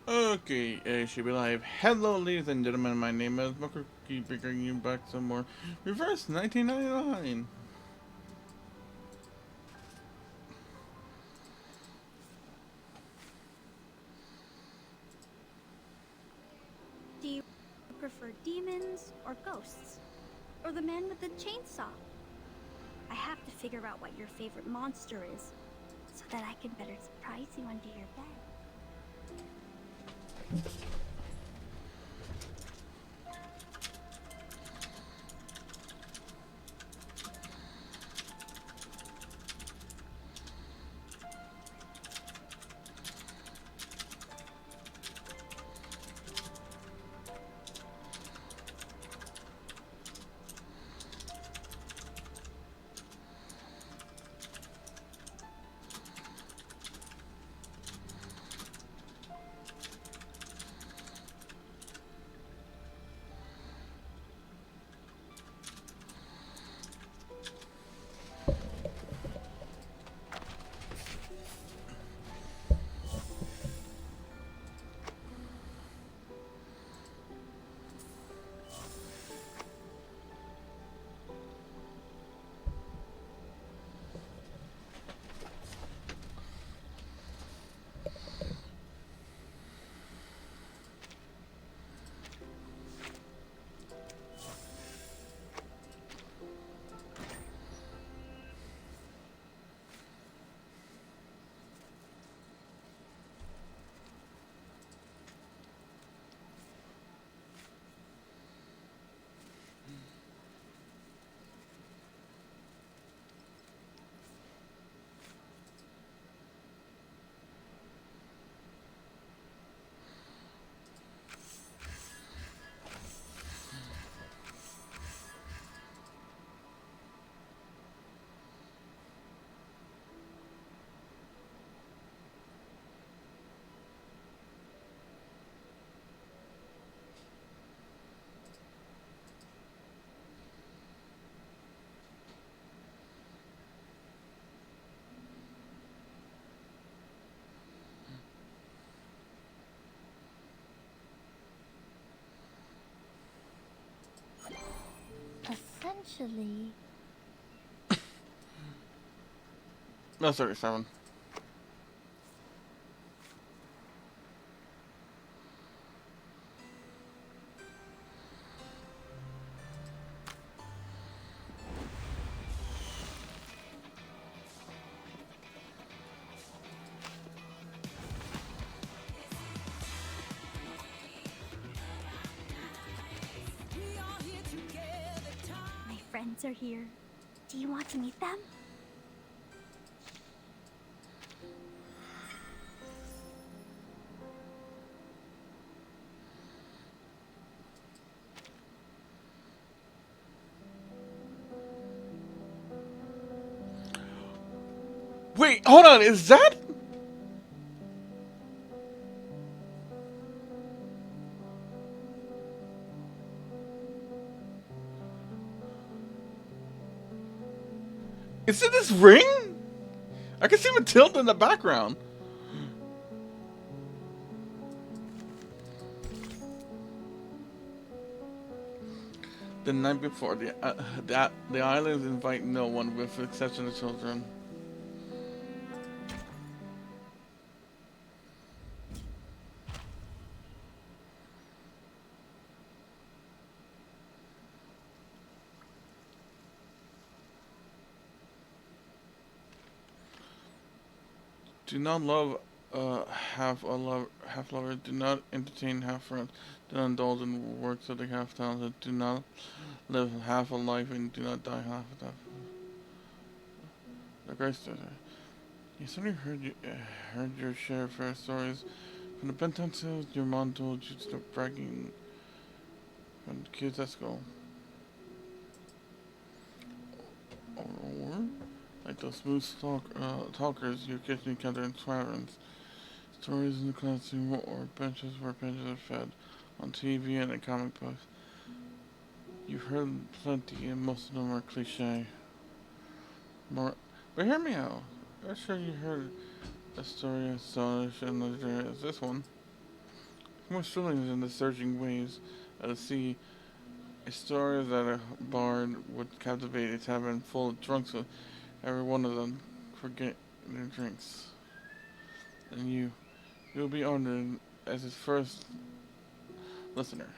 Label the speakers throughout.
Speaker 1: Okay, should be live. Hello, ladies and gentlemen. My name is Cookie, bringing you back some more Reverse 1999.
Speaker 2: Do you prefer demons or ghosts? Or the man with the chainsaw? I have to figure out what your favorite monster is, so that I can better surprise you under your bed. Essentially,
Speaker 1: No, 37.
Speaker 2: my friends are here. Do you want to meet them?
Speaker 1: Wait, hold on. Is that? Is it this ring? I can see Matilda in the background. The night before, the islands invite no one with the exception of children. Do not love half lover. Do not entertain half friends. Do not indulge in works of the half talented. Do not live half a life and do not die half a death. The Grace Desert. You certainly heard your share of fair stories. From the bedtime tales your mom told you to the bragging from the kids at school. Or like those smooth talkers you occasionally encounter in taverns. Stories in the classroom or benches where pages are fed on TV and in comic books. You've heard plenty, and most of them are cliche. More, but hear me out. I'm sure you heard a story as astonish and legendary as this one. more thrilling than the surging waves of the sea. A story that a bard would captivate a tavern full of drunks with every one of them forget their drinks. And you'll be honored as his first listener.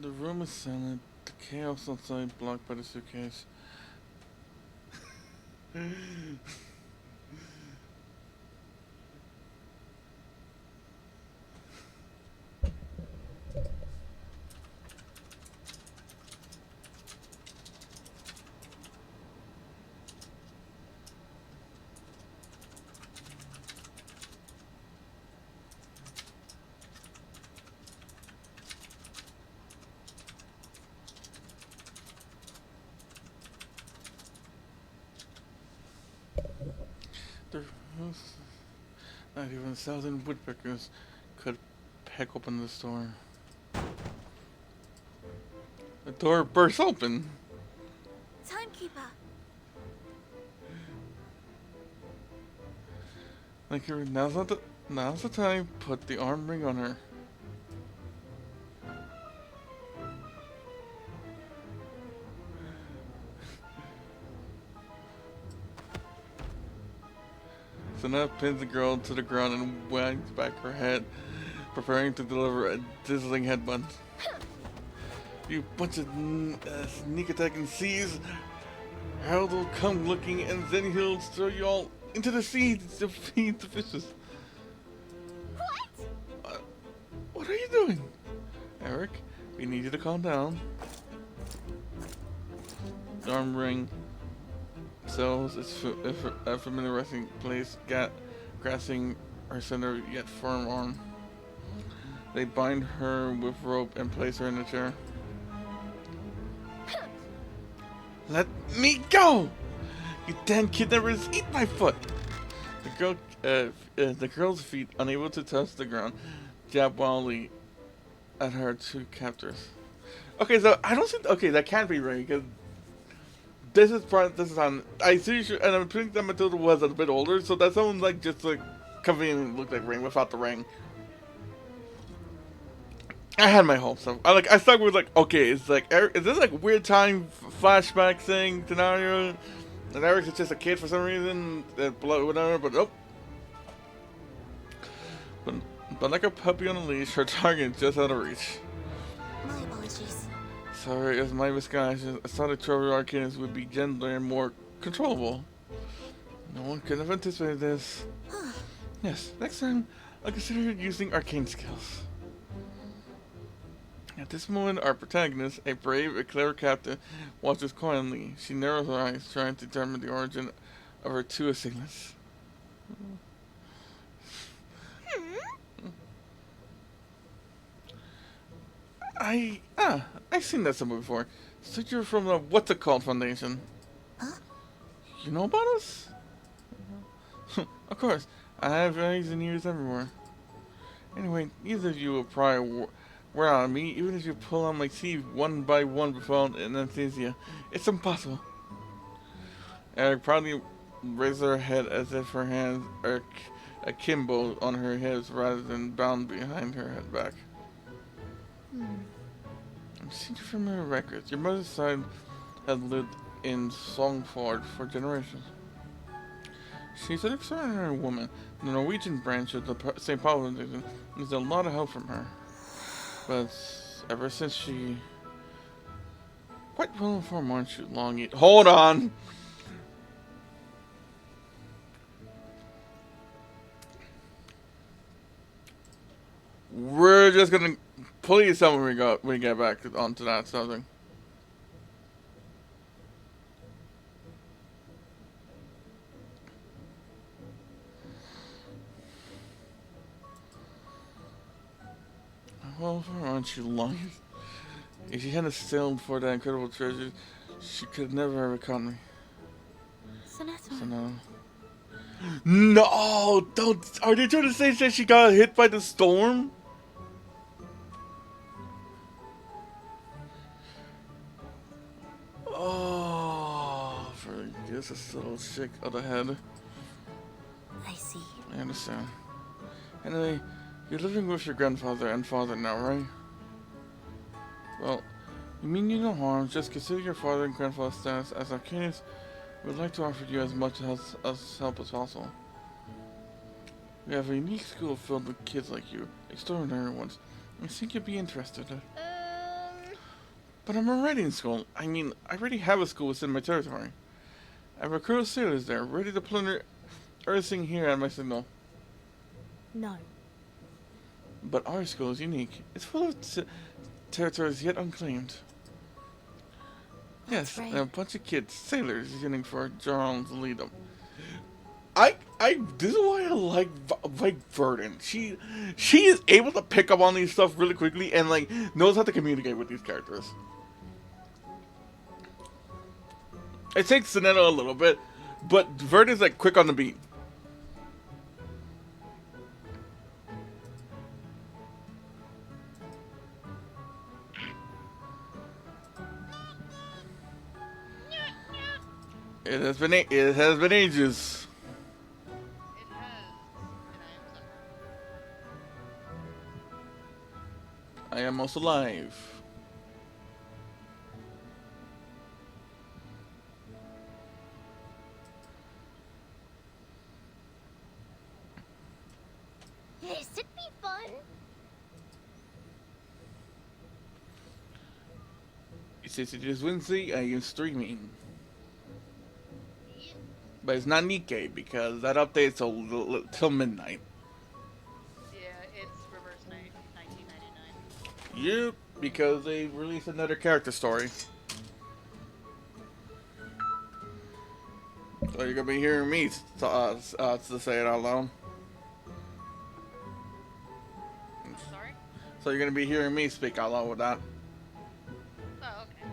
Speaker 1: The room is silent, the chaos outside blocked by the suitcase. There was not even 1,000 woodpeckers could peck open the door. The door bursts open.
Speaker 2: Timekeeper.
Speaker 1: Like now's the time. Put the arm ring on her. Sana pins the girl to the ground and wags back her head, preparing to deliver a dizzying headbutt. You bunch of sneak attacking seas. Harold will come looking, and then he'll throw you all into the sea to feed the fishes.
Speaker 2: What?
Speaker 1: What are you doing? Eric, we need you to calm down. The arm ring cells its familiar resting place, grasping her center yet firm arm. They bind her with rope and place her in a chair. Let me go! You damn kidnappers! Eat my foot! The girl's feet, unable to touch the ground, jab wildly at her two captors. Okay, so I don't think. Okay, that can't be right because this is on. I see, and I think that Matilda was a bit older, so that sounds like just like convenient looked like ring without the ring. I had my hopes up. I stuck with like, okay, it's like, is this like weird time flashback thing scenario? And Eric's is just a kid for some reason, whatever. But nope. But like a puppy on a leash, her target is just out of reach.
Speaker 2: My apologies.
Speaker 1: Sorry, it was my disguise. I thought the Trophy Arcanus would be gentler and more controllable. No one could have anticipated this. Yes, next time I'll consider using arcane skills. At this moment, our protagonist, a brave and clever captain, watches quietly. She narrows her eyes, trying to determine the origin of her two assailants. I've seen that somewhere before. So you're from the What's It Called Foundation?
Speaker 2: Huh?
Speaker 1: You know about us? Of course, I have eyes and ears everywhere. Anyway, neither of you will pry wear on me, even if you pull on my sleeve one by one without anesthesia. It's impossible. Eric proudly raised her head as if her hands are akimbo on her hips rather than bound behind her head back. I'm seeing familiar records. Your mother's side had lived in Songford for generations. She's an extraordinary woman. The Norwegian branch of the St. Paul Foundation needs a lot of help from her. But ever since she... Quite well informed, aren't you, Long Eat? Hold on! We're just gonna please tell me when we get back onto that something. Well, aren't you, Long Eat? If she hadn't sailed for that incredible treasure, she could never have caught me. So no. No! Don't! Are they trying to say that she got hit by the storm? Oh, for this little chick of the head.
Speaker 2: I see.
Speaker 1: I understand. Anyway, you're living with your grandfather and father now, right? Well, you mean you no harm. Just consider your father and grandfather's status as Arcanius. We'd like to offer you as much help as possible. We have a unique school filled with kids like you, extraordinary ones. I think you'd be interested. But I'm already in school. I mean, I already have a school within my territory. I have recruited sailors there, ready to plunder everything here at my signal.
Speaker 2: No.
Speaker 1: But our school is unique. It's full of territories yet unclaimed.
Speaker 2: That's
Speaker 1: yes,
Speaker 2: right.
Speaker 1: And a bunch of kids, sailors, yearning for Jarl to lead them. This is why I like Verdon. She is able to pick up on these stuff really quickly and like knows how to communicate with these characters. It takes Sonetta a little bit, but Verdon's like quick on the beat. It has been ages.
Speaker 3: It has, and I am sorry.
Speaker 1: I am also alive.
Speaker 2: Yes, it'd be fun.
Speaker 1: Since it is Wednesday, I am streaming. But it's not Nikkei because that updates till midnight.
Speaker 3: Yeah, it's Reverse Night, 1999.
Speaker 1: Yep, because they released another character story. So you're gonna be hearing me to say it out loud.
Speaker 3: Sorry?
Speaker 1: So you're gonna be hearing me speak out loud with that.
Speaker 3: Oh, okay.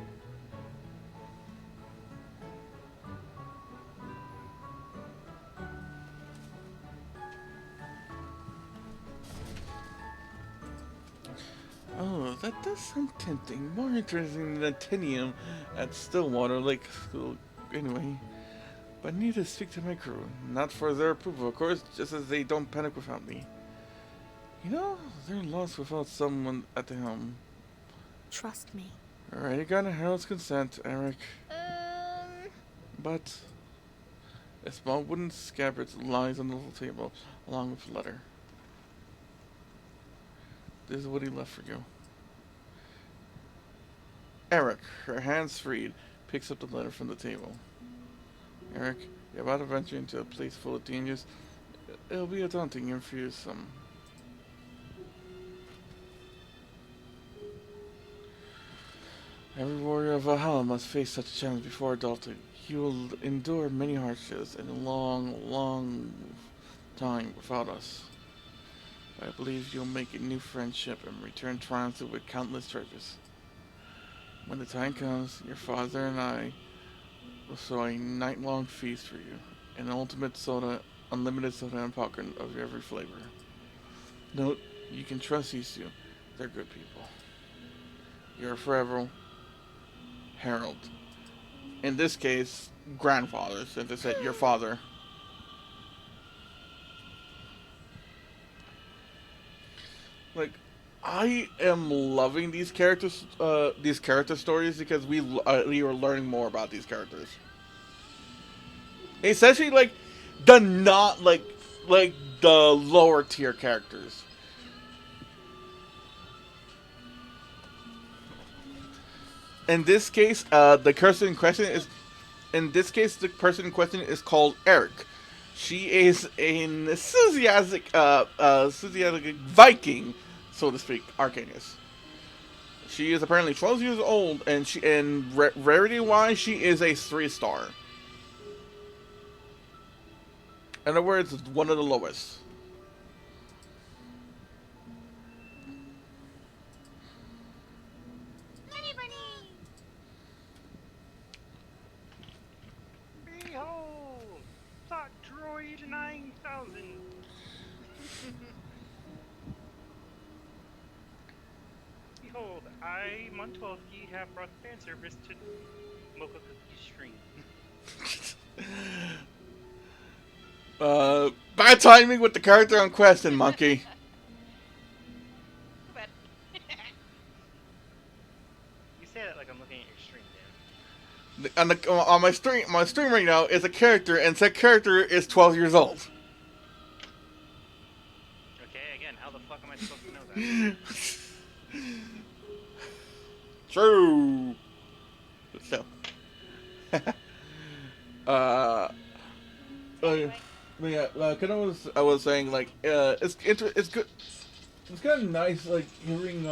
Speaker 1: Oh, that does sound tempting. More interesting than Tinium at Stillwater Lake School. Anyway, but I need to speak to my crew. Not for their approval, of course, just as they don't panic without me. You know, they're lost without someone at the helm.
Speaker 2: Trust me.
Speaker 1: Already got a herald's consent, Eric. But a small wooden scabbard lies on the little table, along with a letter. This is what he left for you. Eric, her hands freed, picks up the letter from the table. Eric, you're about to venture into a place full of dangers. It'll be a daunting and fearsome. Every warrior of Valhalla must face such a challenge before adulthood. You will endure many hardships and a long, long time without us. I believe you'll make a new friendship and return triumphant with countless treasures. When the time comes, your father and I will throw a night-long feast for you. An ultimate soda, unlimited soda and popcorn of every flavor. Note, you can trust these two. They're good people. You're forever Harold. In this case, grandfather, since it said your father. Like, I am loving these character stories because we are learning more about these characters. Especially like the not like the lower tier characters. In this case, the person in question is. In this case, the person in question is called Eric. She is an enthusiastic Viking, so to speak, Arcanist. She is apparently 12 years old, and rarity-wise, she is a 3-star. In other words, one of the lowest.
Speaker 2: Bunny bunny!
Speaker 4: Behold! Thought Droid 9000! Behold, I, Montolsky, have brought fan service to Mocha Cookie's stream.
Speaker 1: Bad timing with the character in question, monkey.
Speaker 3: Too bad.
Speaker 4: You say that like I'm looking at your stream, Dan.
Speaker 1: On my stream right now is a character, and said character is 12 years old.
Speaker 4: Okay, again, how the fuck am I supposed to know that?
Speaker 1: True. So.
Speaker 3: Anyway.
Speaker 1: Yeah, kind of I was saying like it's good. It's kind of nice like hearing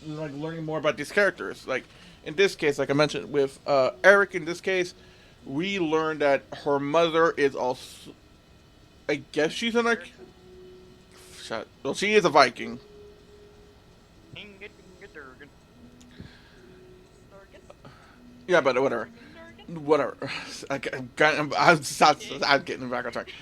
Speaker 1: like learning more about these characters. Like in this case, like I mentioned with Eric, in this case, we learned that her mother is also. I guess she's an shut. Well, she is a Viking. Yeah, but whatever. Whatever. I'm getting back on track.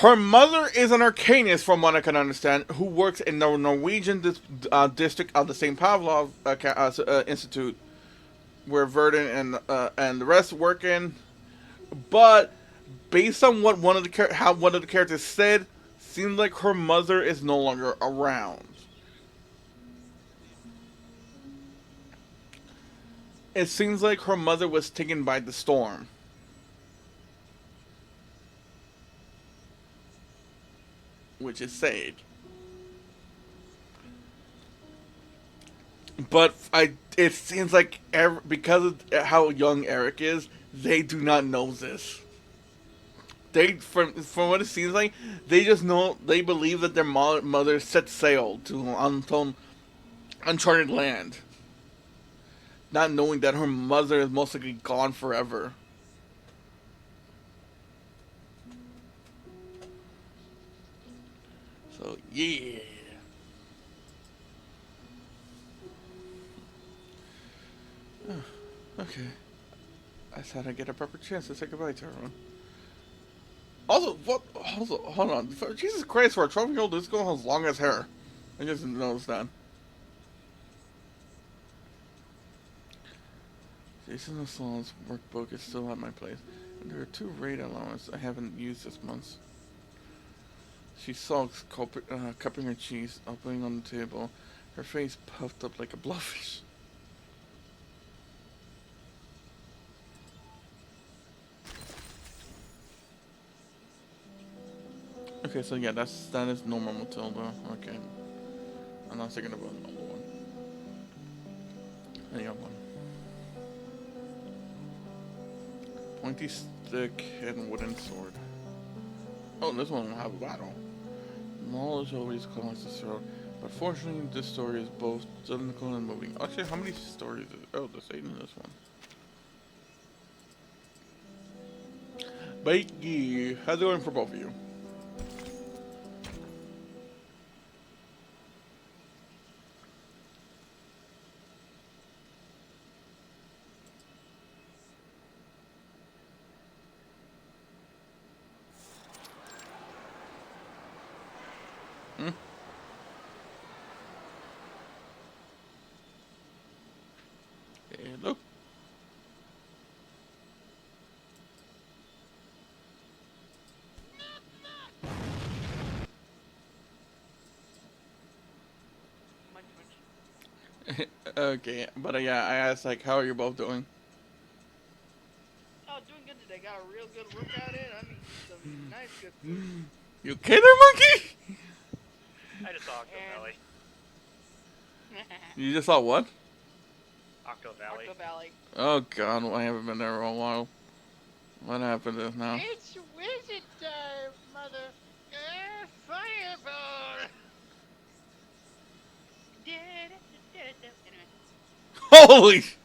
Speaker 1: Her mother is an arcanist, from what I can understand, who works in the Norwegian district of the St. Pavlov Institute, where Verdun and the rest work in. But based on what one of the characters said, seems like her mother is no longer around. It seems like her mother was taken by the storm. Which is sad. But it seems like because of how young Eric is, they do not know this. From what it seems like, they just know, they believe that their mother set sail to uncharted land. Not knowing that her mother is most likely gone forever. So, yeah. Oh, okay. I thought I'd get a proper chance to say goodbye to everyone. Also, what? Also, hold on. Jesus Christ, for a 12-year-old, this girl has long as hair. I just didn't notice that. Jason Salon's workbook is still at my place, and there are 2 raid allowances I haven't used this month. She sulks, cupping her cheese, opening on the table, her face puffed up like a blowfish. Okay, so yeah, that is normal Matilda. Okay, I'm not thinking about another one. I got one. Pointy stick and wooden sword. Oh, this one will have a battle. Knowledge always collects the throat, but fortunately this story is both cynical and moving. Actually, how many stories is it? Oh, there's 8 in this one. But yeah, how's it going for both of you? Hmm? Hello? Okay, but yeah, I asked like, how are you both doing?
Speaker 3: Oh, doing good today. Got a real good workout in. I'm eating some nice good food.
Speaker 1: You okay there, monkey?
Speaker 4: I just saw a belly.
Speaker 1: You just saw what?
Speaker 4: Octo Valley.
Speaker 3: Octo Valley.
Speaker 1: Oh god, I haven't been there for a while. What happened to this now?
Speaker 3: It's wizard time, mother. Fireball. Anyway.
Speaker 1: Holy!
Speaker 4: See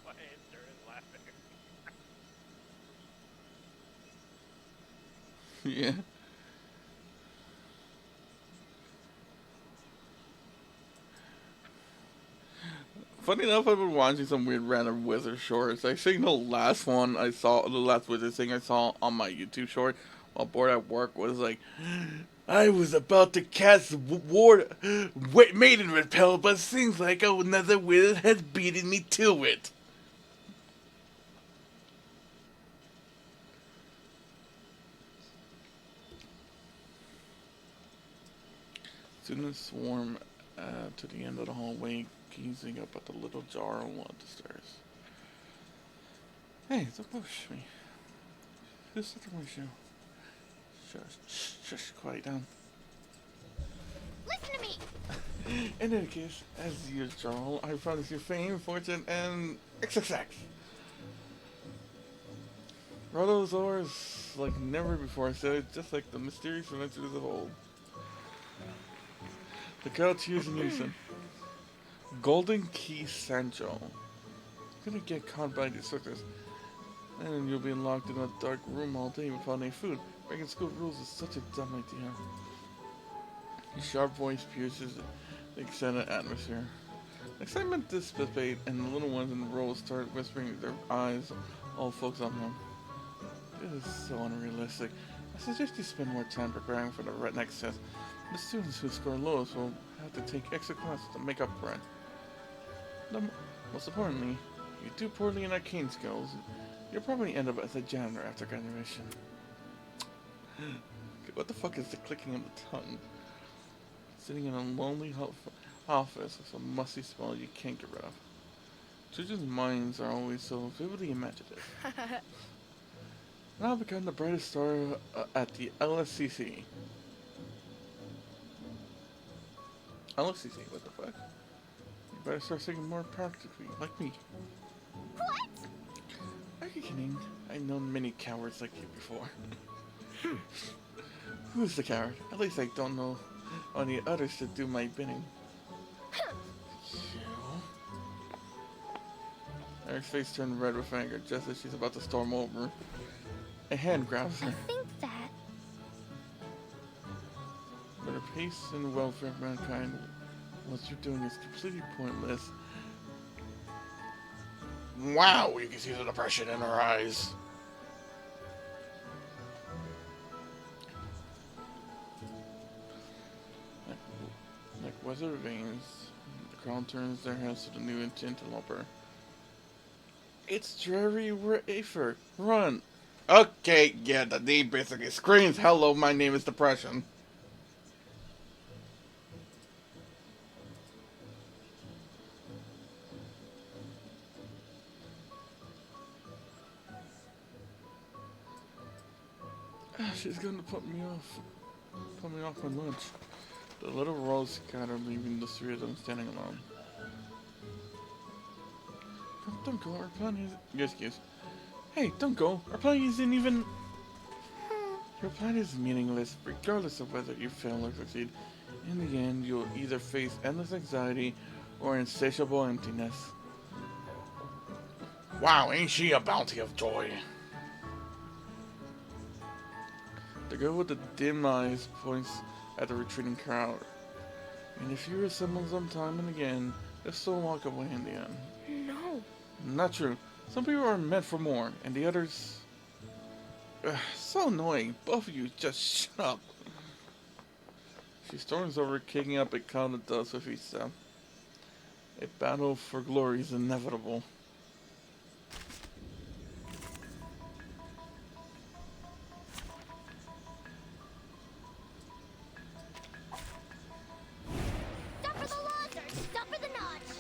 Speaker 4: why I started laughing.
Speaker 1: Yeah. Funny enough, I've been watching some weird random wizard shorts. I think the last one I saw, the last wizard thing I saw on my YouTube short while bored at work was like, I was about to cast ward, maiden repel, but seems like another wizard has beaten me to it. Students swarm to the end of the hallway, gazing up at the little jar on one of the stairs. Hey, don't push me. Who's at the window? Shush, quiet down.
Speaker 2: Listen to me!
Speaker 1: In any case, as usual, I promise you fame, fortune, and XXX. Rhodosaurus like never before, so just like the mysterious adventures of old. The crowd cheers in unison. Golden Key Sancho. Gonna get caught by these suckers. And you'll be locked in a dark room all day without any food. Breaking school rules is such a dumb idea. His sharp voice pierces the extended atmosphere. Excitement dissipates, and the little ones in the rows start whispering their eyes all focused on him. This is so unrealistic. I suggest you spend more time preparing for the next test. The students who score lowest will have to take extra classes to make up for it. Most importantly, if you do poorly in arcane skills, you'll probably end up as a janitor after graduation. What the fuck is the clicking of the tongue? Sitting in a lonely office with a musty smell you can't get rid of. Children's minds are always so vividly imaginative. Now become the brightest star at the LSCC. LSCC, what the fuck? You better start thinking more practically, like me.
Speaker 2: What?
Speaker 1: Are you kidding? I've known many cowards like you before. Who's the coward? At least I don't know any others to do my bidding. You? Eric's face turned red with anger just as she's about to storm over. A hand grabs her.
Speaker 2: I think that...
Speaker 1: But her pace and welfare of mankind, what you're doing is completely pointless. Wow, you can see the depression in her eyes. Like weather veins, the crowd turns their heads to the new interloper. It's Jerry Rafer. Run! Okay, yeah, the name basically screams, hello, my name is Depression. She's gonna put me off my lunch. The little rose scattered, leaving the three of them standing alone. Don't go, our plan is... Excuse. Hey, don't go, our plan isn't even... Your plan is meaningless, regardless of whether you fail or succeed. In the end, you'll either face endless anxiety or insatiable emptiness. Wow, ain't she a bounty of joy? The girl with the dim eyes points at the retreating crowd. And if you assemble them time and again, they'll still walk away in the end.
Speaker 2: No.
Speaker 1: Not true. Some people are meant for more, and the others... so annoying. Both of you, just shut up. She storms over, kicking up a cloud of dust with each step. A battle for glory is inevitable.
Speaker 2: Stop for the launch or stop for the notch.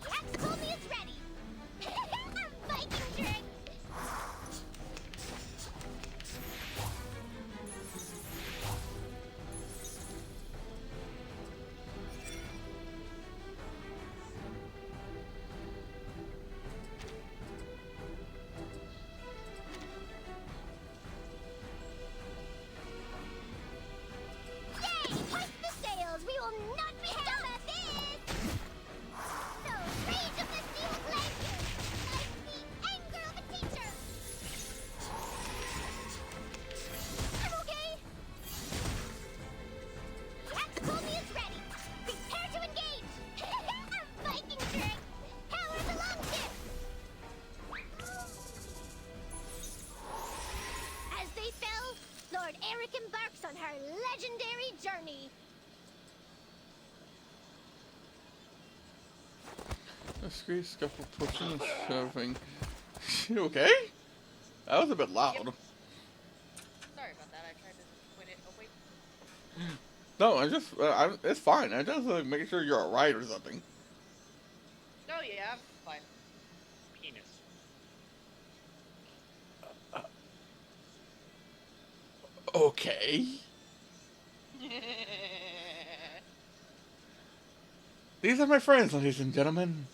Speaker 2: X told me
Speaker 5: Eric embarks on her legendary journey.
Speaker 1: A screech, scuffle, pushing and shoving. You okay? That was a bit loud.
Speaker 3: Yep. Sorry about that. I tried to point it away.
Speaker 1: No, it's fine. I just like making sure you're alright or something.
Speaker 3: Oh yeah, I'm fine.
Speaker 4: Penis.
Speaker 1: Okay. These are my friends, ladies and gentlemen.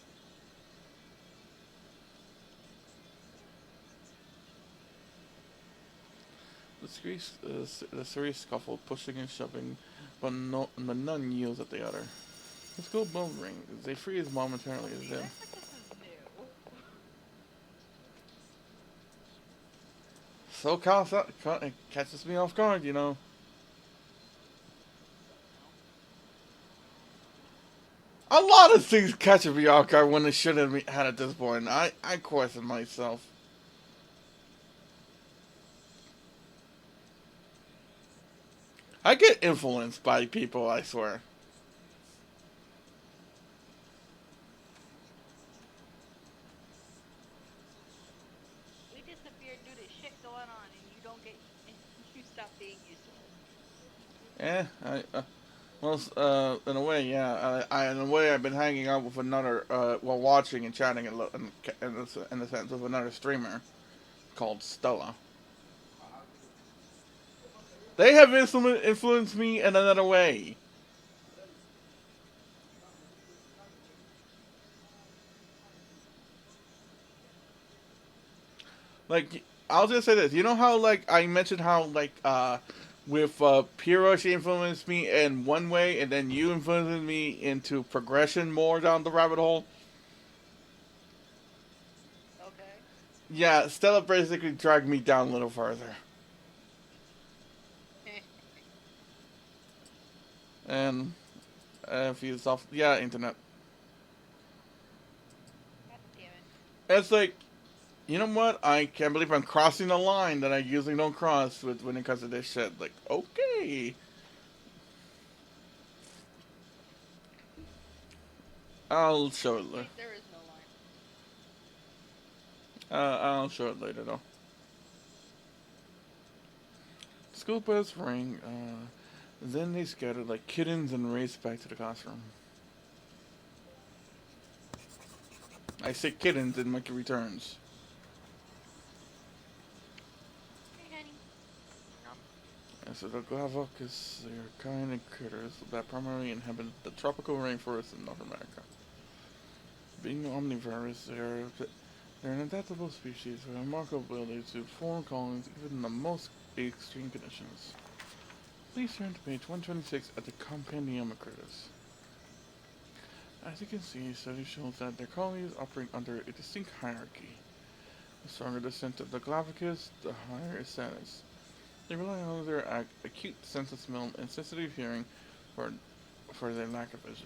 Speaker 1: The series scuffle, pushing and shoving, but none yields at the other. The school bell rings. They freeze momentarily as
Speaker 3: This
Speaker 1: if.
Speaker 3: is new.
Speaker 1: So it catches me off guard, you know. A lot of things catch me off guard when they shouldn't have had at this point. I question myself. I get influenced by people, I swear.
Speaker 3: We disappeared due to shit going on, and you don't get. And you stop being useless.
Speaker 1: Well, in a way, yeah. In a way, I've been hanging out with another, while watching and chatting in the sense with another streamer called Stella. They have influenced me in another way. Like, I'll just say this. You know how, like, I mentioned how, like, with Piro, she influenced me in one way, and then you influenced me into progression more down the rabbit hole?
Speaker 3: Okay.
Speaker 1: Yeah, Stella basically dragged me down a little further. And, if you soft, yeah, internet.
Speaker 3: God damn it.
Speaker 1: It's like, you know what? I can't believe I'm crossing the line that I usually don't cross with when it comes to this shit. Like, okay. I'll show it later.
Speaker 3: There is no line.
Speaker 1: I'll show it later, though. School bells ring. Then they scatter like kittens and race back to the classroom. I say kittens and Monkey returns.
Speaker 3: Hey, honey.
Speaker 1: And so the Glavocus, they are kind of critters that primarily inhabit the tropical rainforests in North America. Being omnivorous, they're an adaptable species with a remarkable ability to form colonies even in the most extreme conditions. Please turn to page 126 at the Compendium of Critters. As you can see, study shows that their colonies operate under a distinct hierarchy. The stronger descent of the Glavicus, the higher its status. They rely on their acute sense of smell and sensitive hearing for their lack of vision.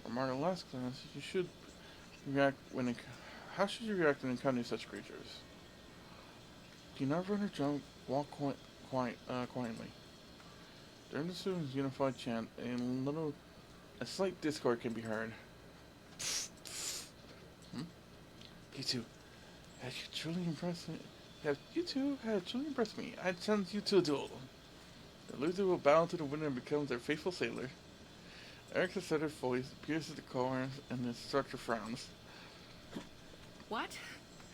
Speaker 1: Remark at last glance, you should react when how should you react when encountering such creatures? Do not run or jump, walk quietly. During the students' unified chant, a slight discord can be heard. You two had truly impressed me. You two had truly impressed me. I challenge you to a duel. The loser will bow to the winner and becomes their faithful sailor. Eric's assertive voice pierces the chorus and the instructor frowns.
Speaker 6: What?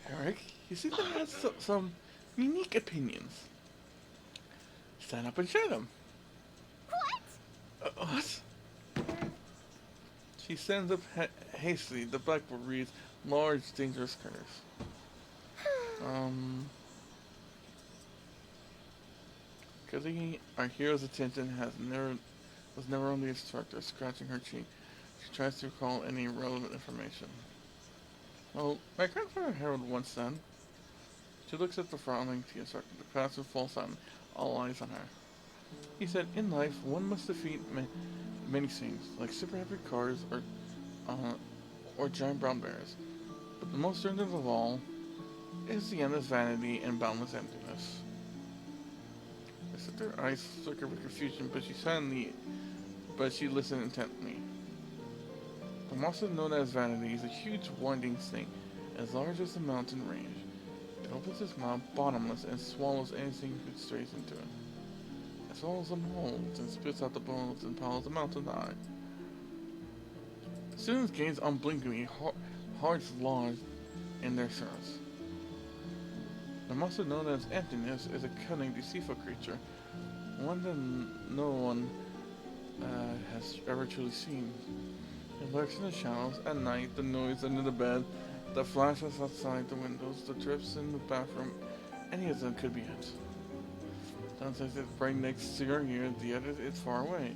Speaker 1: Eric, you seem to have some unique opinions. Stand up and share them. What? She stands up hastily. The blackboard reads, large, dangerous critters. Getting our hero's attention was never on the instructor, scratching her cheek. She tries to recall any relevant information. Well, my grandfather Harold once said. She looks at the frowning tea instructor. The class will fall silent. All eyes on her. He said, in life, one must defeat many things, like super heavy cars or giant brown bears. But the most dangerous of all is the endless vanity and boundless emptiness. Her eyes flickered with confusion, but she listened intently. The monster known as Vanity is a huge winding snake, as large as the mountain range. It opens its mouth bottomless and swallows anything it strays into it. It swallows them whole and spits out the bones and piles the mountain high. The students gaze unblinkingly, hearts lodged in their throats. The monster known as Emptiness is a cunning, deceitful creature, one that no one has ever truly seen. It lurks in the shadows at night, the noise under the bed, the flashes outside the windows, the drips in the bathroom, any of them could be it. Sometimes it's right next to your ear, the other is far away.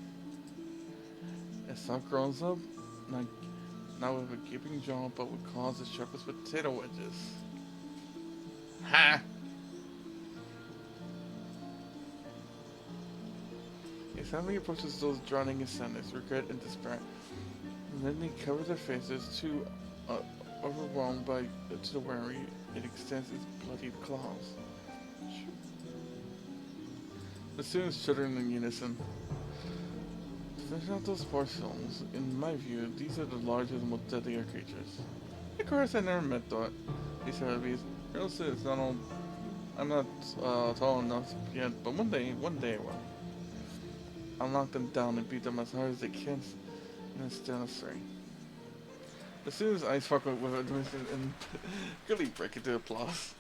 Speaker 1: It soft grows up, not with a gaping jaw, but with claws as sharp as potato wedges. Ha! It suddenly approaches those drowning in sadness, regret, and despair. And then they cover their faces, too overwhelmed to the weary. It extends its bloodied claws. The students shudder in unison. To finish out those poor souls, in my view, these are the largest and most deadlier creatures. Of course, I never met these heavies. Also, it's not all. I'm not tall enough yet, but one day I will. I'll knock them down and beat them as hard as they can, and then stand astray. The student's eyes sparkle with admiration and quickly break into applause.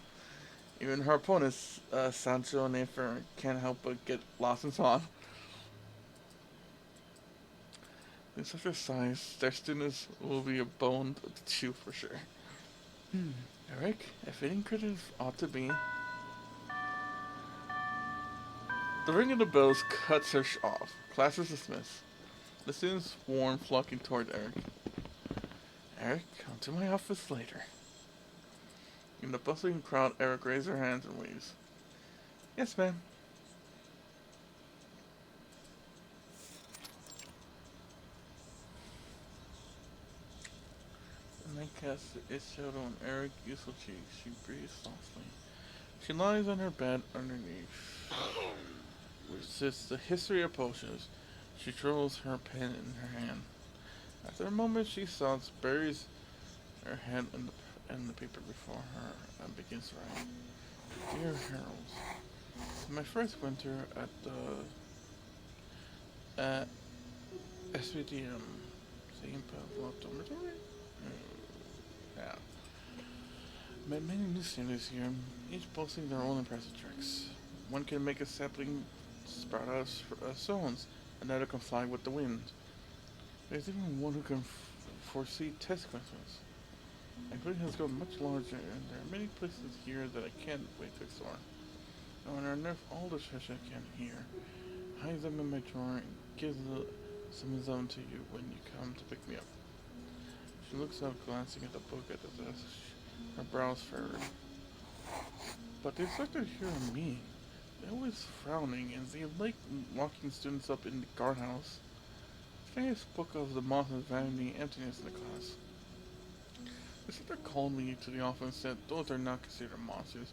Speaker 1: Even her opponents, Sancho and Afer, can't help but get lost in thought. In such a size, their students will be a bone to chew for sure. Eric, a fitting critic ought to be. The ring of the bells cuts her off. Class is dismissed. The students swarm, flocking toward Eric. Eric, come to my office later. In the bustling crowd, Eric raises her hands and waves. Yes, ma'am. The night casts its shadow on Eric's youthful cheeks. She breathes softly. She lies on her bed underneath, which sits the history of potions. She twirls her pen in her hand. After a moment, she sobs, buries her head in the paper before her, and begins writing. Dear Harold, my first winter at SVDM, St. Pavlov Dormitory? Yeah. Met many new students here, each boasting their own impressive tricks. One can make a sapling sprout out of stones, another can fly with the wind. There's even one who can foresee test questions. My brain has grown much larger, and there are many places here that I can't wait to explore. I want to unearth all the treasure I can here, hide them in my drawer, and give some of them to you when you come to pick me up. She looks up, glancing at the book at the desk, her brows furrowed. But the instructors here are mean. They're always frowning, and they like locking students up in the guardhouse. Today I spoke of the monster's vanity and emptiness in the class. The instructor called me to the office and said those are not considered monsters.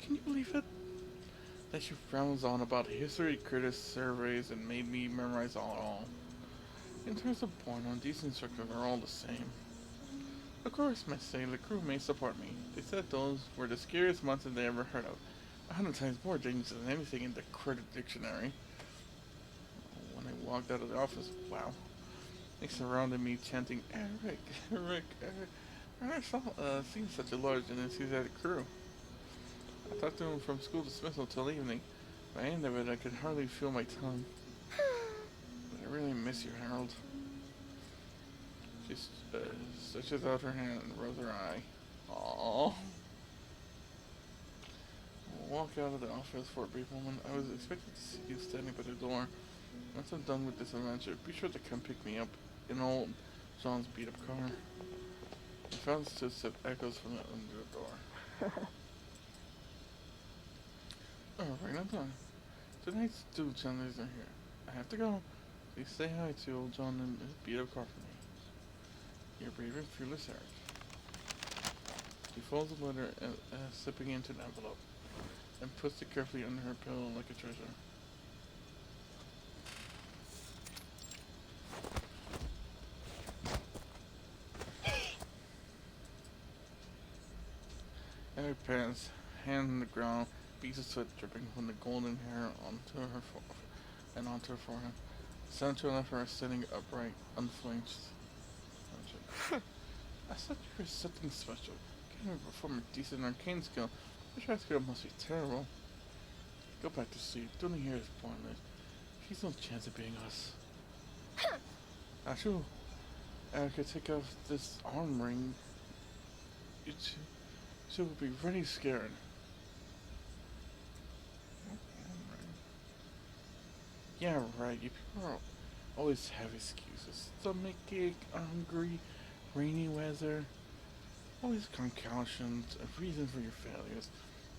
Speaker 1: Can you believe it? Then she frowns on about history, critics, surveys, and made me memorize all. In terms of porno, these instructors are all the same. Of course, my sailor crewmates support me. They said those were the scariest monsters they ever heard of. 100 times more dangerous than anything in the credit dictionary. When I walked out of the office, wow. They surrounded me chanting, Eric, Eric, Eric. I never seen such a large and enthusiastic crew. I talked to him from school dismissal till evening. By the end of it, I could hardly feel my tongue. But I really miss you, Harold. She stretches out her hand and rubs her eye. Aww. I walk out of the office for a brief moment. I was expecting to see you standing by the door. Once I'm done with this adventure, be sure to come pick me up in old John's beat-up car. The footsteps echoes from under the door. Oh, right on time. Tonight's two chandeliers are here. I have to go. Please say hi to old John and his beat-up car for me. Your brave and fearless Eric. She folds the letter, slipping into an envelope, and puts it carefully under her pillow like a treasure. parents, hand on the ground, beads of sweat dripping from the golden hair onto her forehead. Center left her sitting upright, unflinched. I thought you were something special. Can't even perform a decent arcane skill. Your try skill must be terrible. Go back to sleep. Doing here is pointless. She's no chance of being us. Actually, I could take off this arm ring. She will be really scared. Yeah, right. You people always have excuses. Stomachache, hungry, rainy weather. Always concussions, a reason for your failures.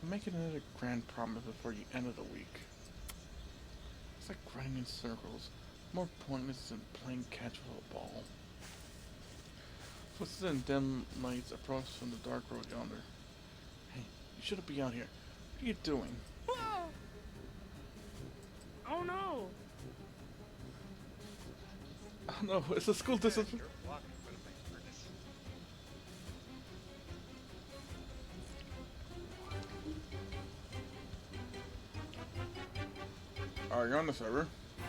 Speaker 1: Make another grand promise before the end of the week. It's like running in circles. More pointless than playing catch with a ball. Footsteps and dim lights approach from the dark road yonder. Hey, you shouldn't be out here. What are you doing?
Speaker 4: Oh no!
Speaker 1: Oh no, it's a school discipline.
Speaker 4: You're blocking one of my furnace.
Speaker 1: You're on the server.
Speaker 4: Yeah.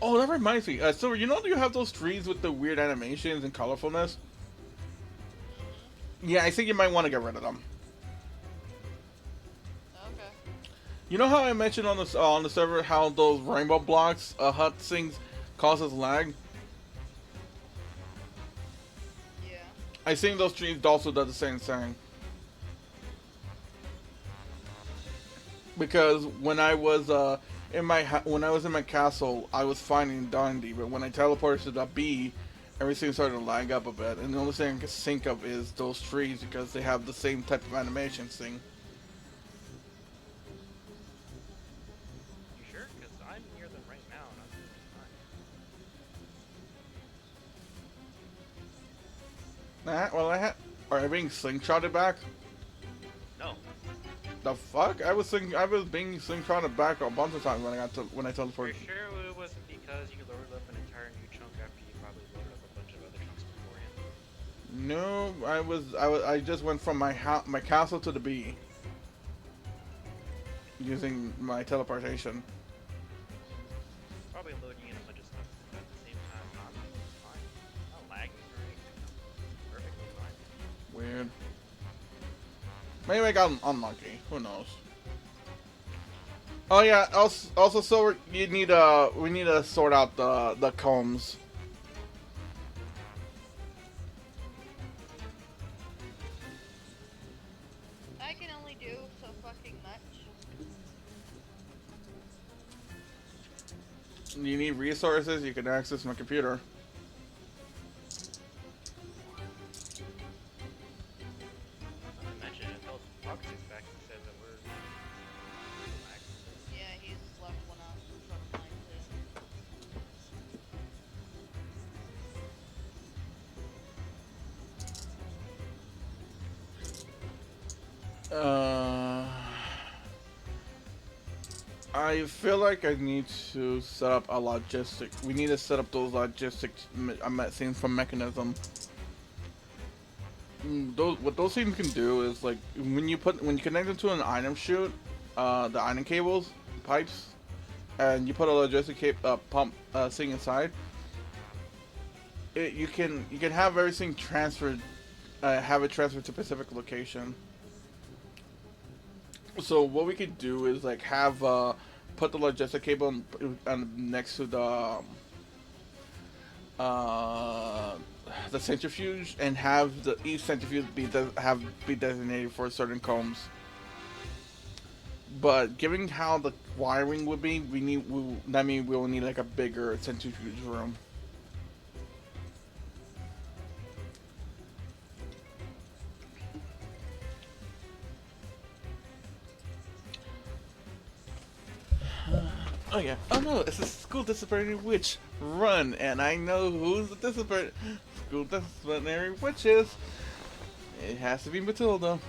Speaker 1: Oh, that reminds me. Silver, you know you have those trees with the weird animations and colorfulness? Yeah, I think you might want to get rid of them.
Speaker 6: Okay.
Speaker 1: You know how I mentioned on the server how those rainbow blocks hut things causes lag?
Speaker 6: Yeah.
Speaker 1: I think those trees also do the same thing. Because when I was in my castle, I was finding Dundee, but when I teleported to the B, everything started to lag up a bit, and the only thing I can think of is those trees because they have the same type of animation thing.
Speaker 4: You sure? Because I'm near them right now and I'm doing fine.
Speaker 1: Well, are I being slingshotted back?
Speaker 4: No.
Speaker 1: The fuck? I was being slingshotted back a bunch of times when I
Speaker 4: Are
Speaker 1: teleported.
Speaker 4: you sure it wasn't because you loaded up an entire new chunk after you probably loaded up a bunch of other chunks beforehand?
Speaker 1: No, I just went from my castle to the B using my teleportation.
Speaker 4: Probably loading in a bunch of stuff at the same time. I'm fine. Not lagging or anything. Perfectly fine.
Speaker 1: Weird. Maybe I got unlucky. Who knows? Oh yeah. Also, so we need to sort out the combs.
Speaker 6: I can only do so fucking much.
Speaker 1: You need resources. You can access my computer.
Speaker 4: Not to mention, until Fox is back, he said that we're lagging.
Speaker 6: Yeah, he's left one out from mine too.
Speaker 1: I feel like I need to set up a logistic. We need to set up those logistics things from Mechanism. What those things can do is like when you connect them to an item chute, the item cables, pipes, and you put a logistic pump thing inside. You can have everything transferred, have it transferred to a specific location. So what we could do is like have put the logistic cable next to the centrifuge and have each centrifuge be designated for certain combs. But given how the wiring would be, that means we will need like a bigger centrifuge room. Oh yeah. Oh no, it's a school disciplinary witch run, and I know who's the school disciplinary witch is. It has to be Matilda.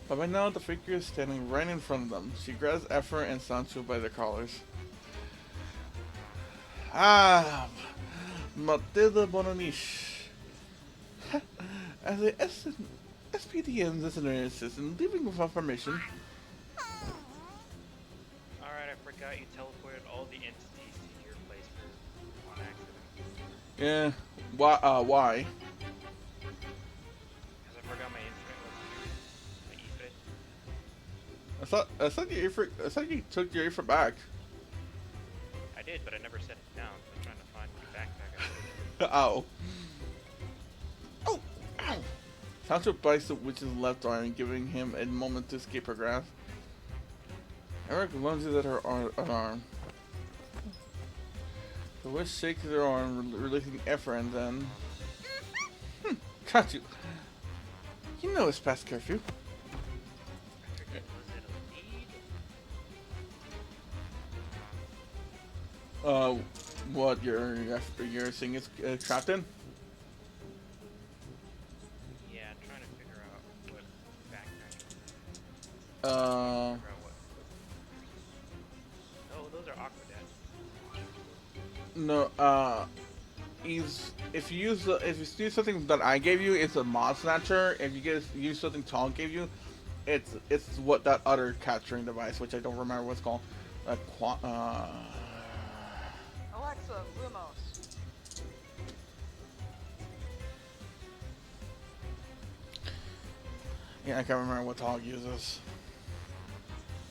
Speaker 1: But by now, the figure is standing right in front of them. She grabs Effer and Sancho by their collars. Ah, Matilda Bonaniche. As an SPDM's disciplinary assistant leaving without permission.
Speaker 4: Alright, I forgot you teleported all the entities to your place for on accident.
Speaker 1: Yeah. Why?
Speaker 4: Because I forgot my instrument was here. My Ifrit.
Speaker 1: I thought you took your Aether back.
Speaker 4: I did, but I never set it down, so I'm trying to find my backpack.
Speaker 1: Ow. Oh! Ow! Sancho bites the witch's left arm, giving him a moment to escape her grasp. Eric lunges at her arm. The witch shakes her arm, releasing Aether, and then... Got you. You know it's past curfew.
Speaker 4: I forget, was it a lead?
Speaker 1: What your thing is trapped in?
Speaker 4: Yeah, I'm trying to figure out what backpack.
Speaker 1: Uh,
Speaker 4: Figure out what. Oh, those are Aquadet.
Speaker 1: no, if you use something that I gave you, it's a mod snatcher. If you use something Tom gave you, it's what that other capturing device, which I don't remember what's called.
Speaker 6: Alexa, Lumos.
Speaker 1: Yeah, I can't remember what Tog uses.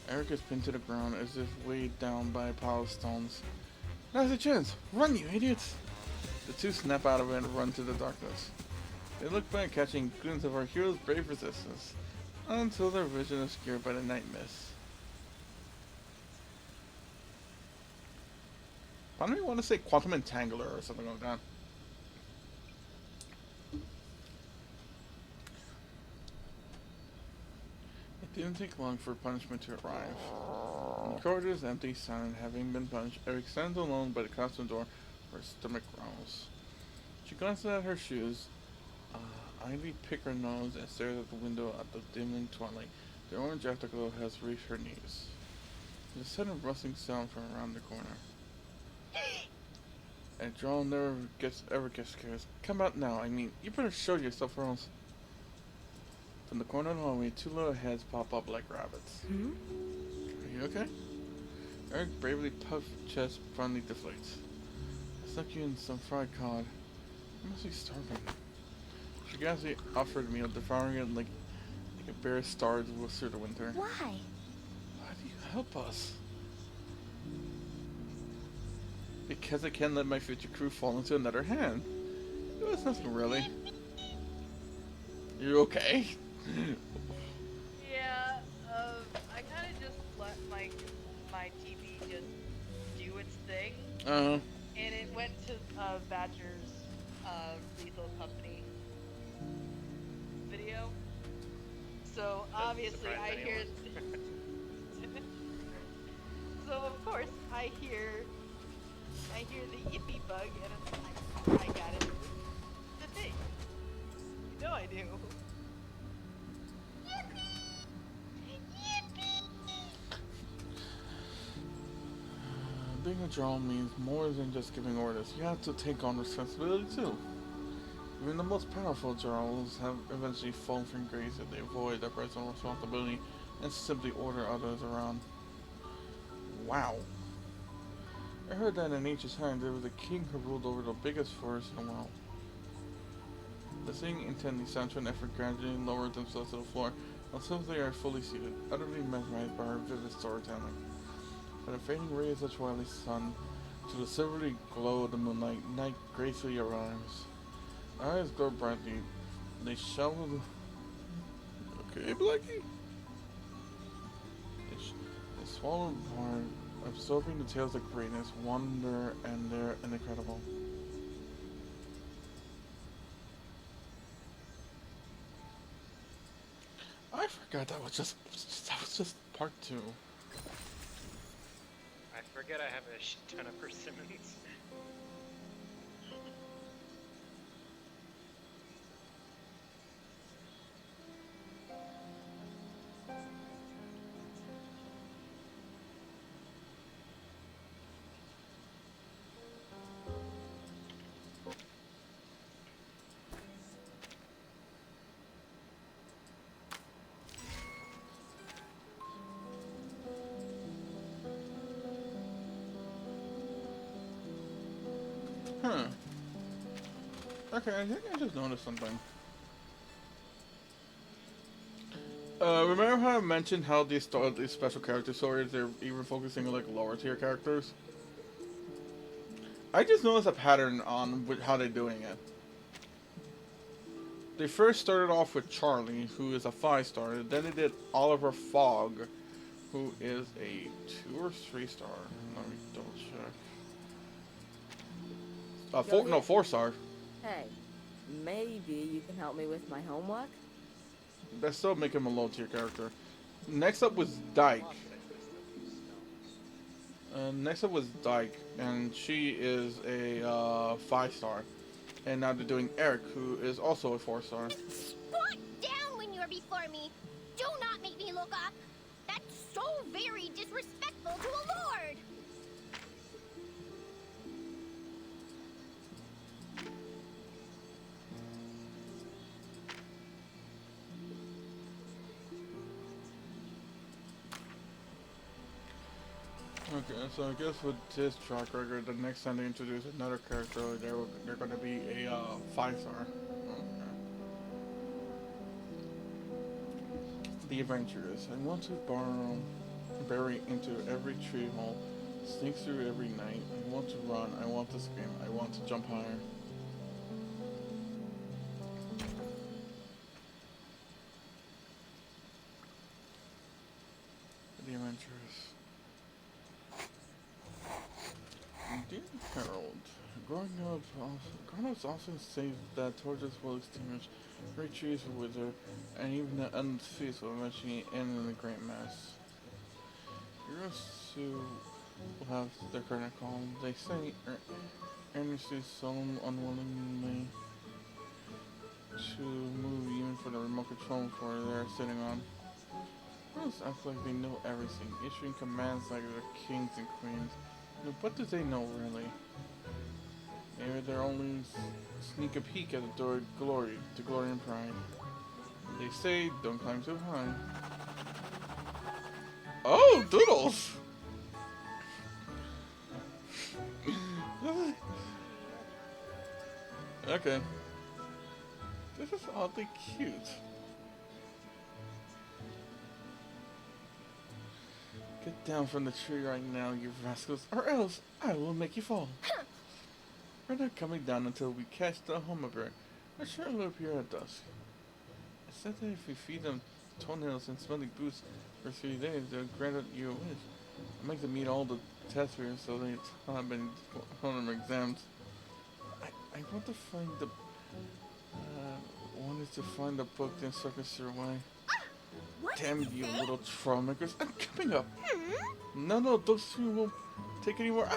Speaker 1: Eric is pinned to the ground as if weighed down by a pile of stones. Now's a chance! Run, you idiots! The two snap out of it and run to the darkness. They look back, catching glimpses of our hero's brave resistance, until their vision is obscured by the night mist. I don't even want to say quantum entangler or something like that. It didn't take long for punishment to arrive. The corridor is empty, silent, having been punched. Eric stands alone by the costume door, her stomach growls. She glances at her shoes. Ivy picks her nose and stares at the window at the dimming twilight. The orange afterglow has reached her knees. There's a sudden rustling sound from around the corner. And Joel never ever gets scared. Come out now, I mean, you better show yourself or else. From the corner of the hallway, two little heads pop up like rabbits.
Speaker 2: Hmm?
Speaker 1: Are you okay? Eric bravely puffed chest finally deflates. I stuck you in some fried cod. You must be starving. She gallantly offered me, devouring it like a bear starved through the winter.
Speaker 2: Why?
Speaker 1: Why do you help us? Because I can't let my future crew fall into another hand. It was nothing really. You okay?
Speaker 6: Yeah, I kind of just let my TV just do its thing, and it went to Badger's Lethal Company video. So obviously
Speaker 4: surprise
Speaker 6: I hear. So of course I hear the yippee bug, and it's like, I gotta do the thing. You know I do.
Speaker 1: Being a drone means more than just giving orders. You have to take on responsibility too. Even the most powerful Jarls have eventually fallen from grace if they avoid their personal responsibility and simply order others around. Wow. I heard that in ancient times there was a king who ruled over the biggest forest in the world. Listening intently, Sancho and Effort gradually lowered themselves to the floor until they are fully seated, utterly mesmerized by her vivid storytelling. From the fading rays of the twilight sun to the silvery glow of the moonlight, night gracefully arrives. Her eyes glow brightly. They shovel. Okay, Blackie? They swallow hard, absorbing the tales of greatness, wonder, and their incredible. I forgot that was just part 2.
Speaker 4: I forget I have a shit ton of persimmons.
Speaker 1: Huh. Okay, I think I just noticed something. Remember how I mentioned how these special character stories, they're even focusing on like lower tier characters? I just noticed a pattern on how they're doing it. They first started off with Charlie, who is a 5-star. Then they did Oliver Fogg, who is a 2 or 3-star. Let me double check. 4-star.
Speaker 7: Hey, maybe you can help me with my homework?
Speaker 1: That still make him a low tier character. Next up was Dyke. And she is a 5-star. And now they're doing Eric, who is also a 4-star.
Speaker 5: Squat down when you're before me. Do not make me look up. That's so very disrespectful to a lord.
Speaker 1: Okay, so I guess with this track record, the next time they introduce another character, they're going to be a 5-star. Okay. The Adventurers. I want to bury into every tree hole, sneak through every night. I want to run. I want to scream. I want to jump higher. The Adventurers. Dear Harold, growing up often say that torches will extinguish, great trees will wither, and even the unfeast will eventually end in a great mess. Heroes who will have their current calm. They say earnestly, solemn, unwillingly to move even for the remote control floor they're sitting on. Heroes act like they know everything, issuing commands like they're kings and queens. But what do they know, really? Maybe they're only sneak a peek at the door to glory and pride. They say, don't climb too high. Oh, Doodles! Okay. This is oddly cute. Get down from the tree right now, you rascals, or else I will make you fall. We're not coming down until we catch the hummingbird. I'm sure it'll appear at dusk. I said that if we feed them toenails and smelly boots for 3 days, they'll grant you a wish. I'll make them meet all the test fears so they have been on their exams. I want to find the... wanted to find the book then circus your way. Damn you little trollmakers, I'm coming up! No, those two won't take anymore.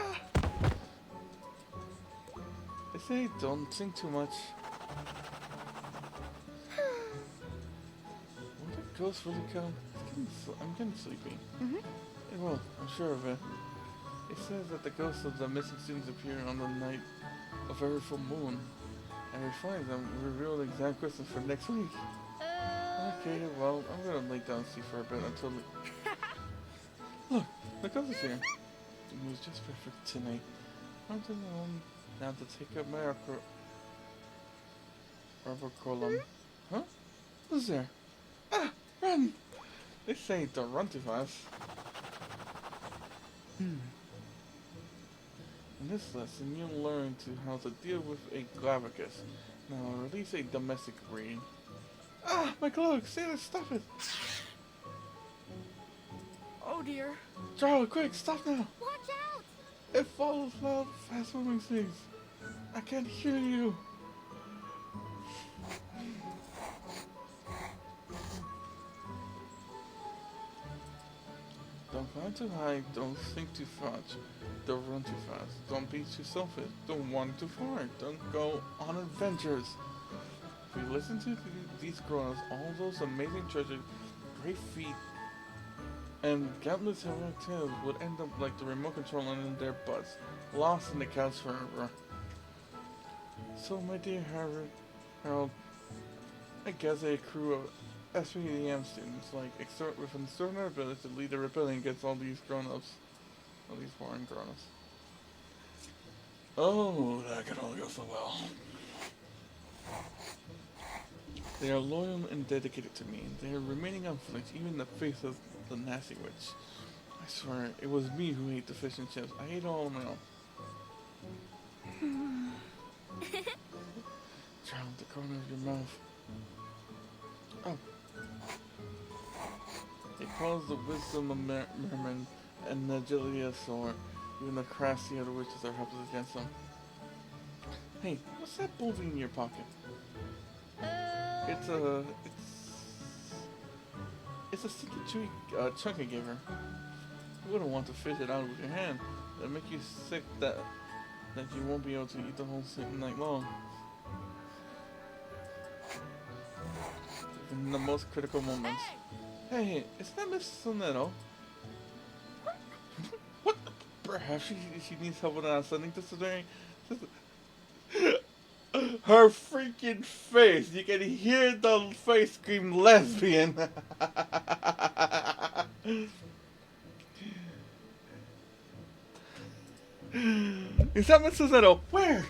Speaker 1: They say don't think too much. Will the ghost really come? I'm getting sleepy. It will, I'm sure of it. It says that the ghosts of the missing students appear on the night of every full moon. And we find them reveal the exam questions for next week. Okay, well, I'm gonna lay down and sleep for a bit until Look, the ghost is here. It was just perfect tonight. I'm alone now to take up my rubber column. Huh? Who's there? Run! They say don't run too fast. In this lesson, you'll learn how to deal with a Glavicus. Now, release a domestic breed. My cloak! Sailor, stop it!
Speaker 7: Oh dear.
Speaker 1: Charlie, quick, stop now!
Speaker 5: Watch out!
Speaker 1: It follows loud, fast-moving things. I can't hear you. Don't climb too high, don't think too much, don't run too fast, don't be too selfish, don't wander too far, don't go on adventures. If you listen to these grown-ups, all those amazing treasures, great feat, and countless heroic tales would end up like the remote control in their butts, lost in the couch forever. So my dear Harold, I guess a crew of SPDM students, like, with an extraordinary ability to lead the rebellion against all these grown-ups. All these foreign grown-ups. Oh, that could only go so well. They are loyal and dedicated to me. They are remaining unflinched, even in the face of the nasty witch. I swear, it was me who ate the fish and chips. I ate it all on my own. Drown the corner of your mouth. Oh. It calls the wisdom of mermen and the agility of sword. Even the crafty other witches are helpless against them. Hey, what's that bulging in your pocket? It's a sticky chewy chunk I gave her. You wouldn't want to fish it out with your hand. It'll make you sick that you won't be able to eat the whole night long. In the most critical moments. Hey, is that Miss Sonetto? What? Perhaps she needs help with sending this today. Her freaking face! You can hear the face scream lesbian. Is that Miss Sonetto? Where?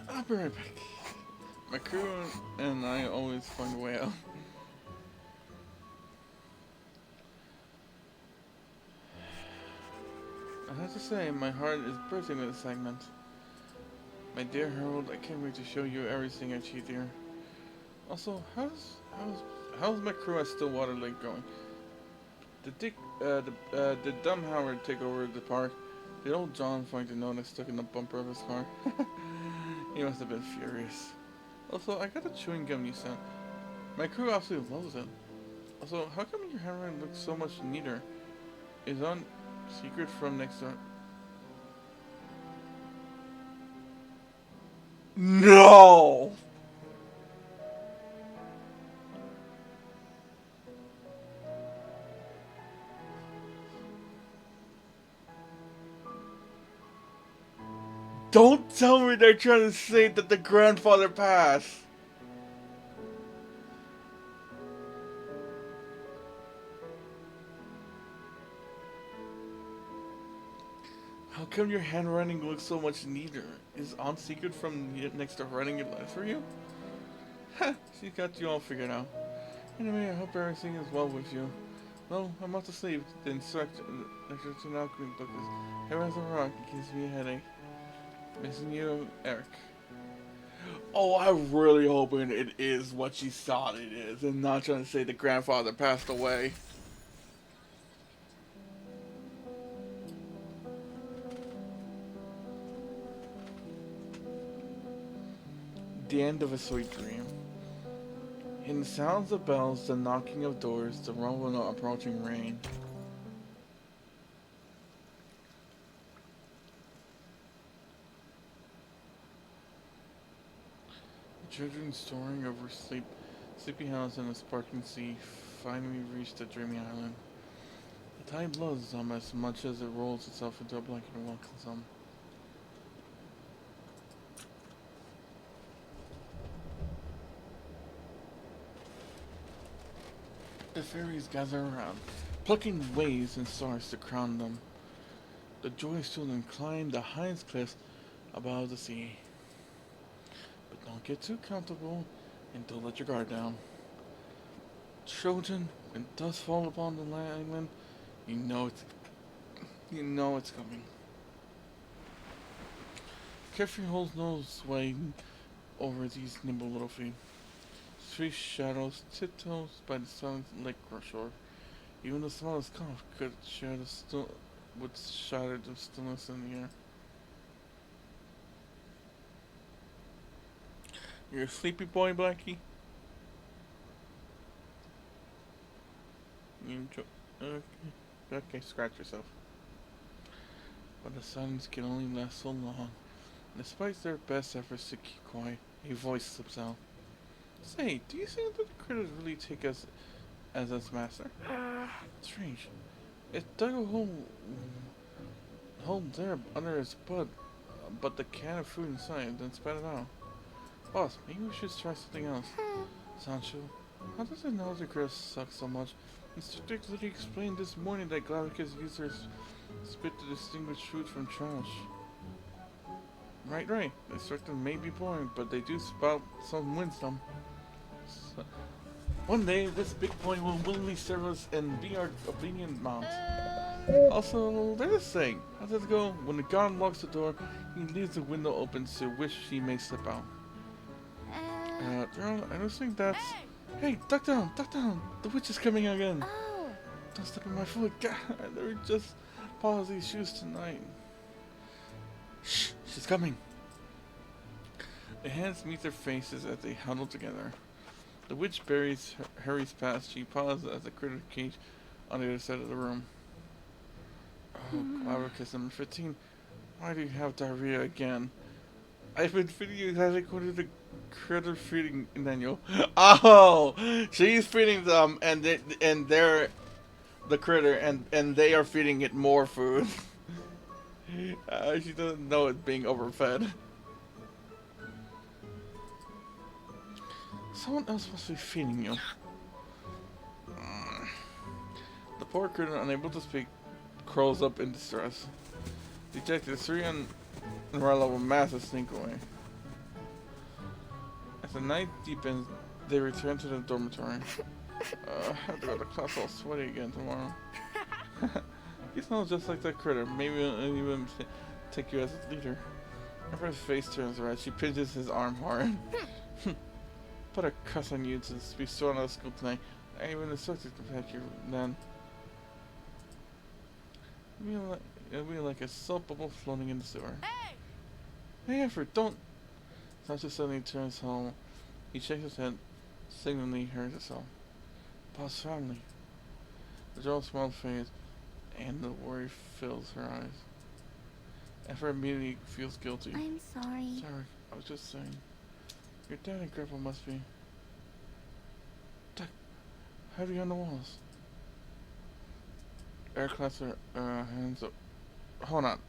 Speaker 1: I'll be right back. My crew and I always find a way out. I have to say, my heart is bursting with excitement. My dear Harold, I can't wait to show you everything I achieved here. Also, how's my crew at Stillwater Lake going? Did dumb Howard take over the park? Did old John find the note stuck in the bumper of his car? He must have been furious. Also, I got the chewing gum you sent. My crew absolutely loves it. Also, how come your handwriting looks so much neater? Is on secret from next door? No! Don't tell me they're trying to say that the grandfather passed. How come your handwriting looks so much neater? Is Aunt Secret from next door writing your letter for you? Ha! She's got you all figured out. Anyway, I hope everything is well with you. No, I'm off to sleep. The instruction alchemy book is heavy as a rock. It gives me a headache. Missing you, Eric. Oh, I'm really hoping it is what she thought it is, and not trying to say the grandfather passed away. The end of a sweet dream. In the sounds of bells, the knocking of doors, the rumble of approaching rain. The children soaring over sleepy house and a sparkling sea finally reached the dreamy island. The tide blows them as much as it rolls itself into a blanket and welcomes them. The fairies gather around, plucking waves and stars to crown them. The joy student climbed the highest cliffs above the sea. But don't get too comfortable and don't let your guard down. Children, when dust falls upon the island, you know it's coming. Carefully holds no swaying over these nimble little feet. Three shadows tiptoes by the silent lake shore. Even the smallest cough could would shatter the stillness in the air. You're a sleepy boy, Blackie? Okay. Okay, scratch yourself. But the silence can only last so long. Despite their best efforts to keep quiet, a voice slips out. Say, do you think that the critters really take us as its master? Strange. It dug a hole there under its butt, but the can of food inside, then spat it out. Boss, maybe we should try something else. Sancho, how does it know the critters suck so much? Mr. Dick literally explained this morning that Glavicus used their spit to distinguish food from trash. Right. The instructor may be boring, but they do spout some wisdom. So, one day, this big boy will willingly serve us and be our obedient mount. Also, there's a saying. How does it go? When the god locks the door, he leaves the window open to wish he may slip out. Girl, I don't think that's... Hey, duck down! The witch is coming again!
Speaker 5: Oh.
Speaker 1: Don't step on my foot, God! I never just polish these shoes tonight. Shh! She's coming! The hands meet their faces as they huddle together. The witch hurries past. She pauses at the critter cage on the other side of the room. Oh, Glavicus number 15. Why do you have diarrhea again? I've been feeding you as I go to the critter feeding manual. Oh! She's feeding them and they're the critter and they are feeding it more food. She doesn't know it's being overfed. Someone else must be feeding you. The poor critter, unable to speak, curls up in distress. Detectives 3 and Rella will massive sneak away. As the night deepens, they return to the dormitory. I have to go to class all sweaty again tomorrow. You smell just like that critter. Maybe we'll even take you as a leader. Her face turns red. She pinches his arm hard. Put a cuss on you to be thrown out of school tonight. I even instructed to protect you then. It'll be like a soap bubble floating in the sewer. Hey, Effort, don't! Sancho suddenly turns home. He shakes his head, signaling her to sell. Boss family. The girl's smile fades, and the worry fills her eyes. Effort immediately feels guilty.
Speaker 5: I'm sorry.
Speaker 1: Sorry, I was just saying. Your dad and grandpa must be... heavy on the walls. Air claps her hands up. Hold on.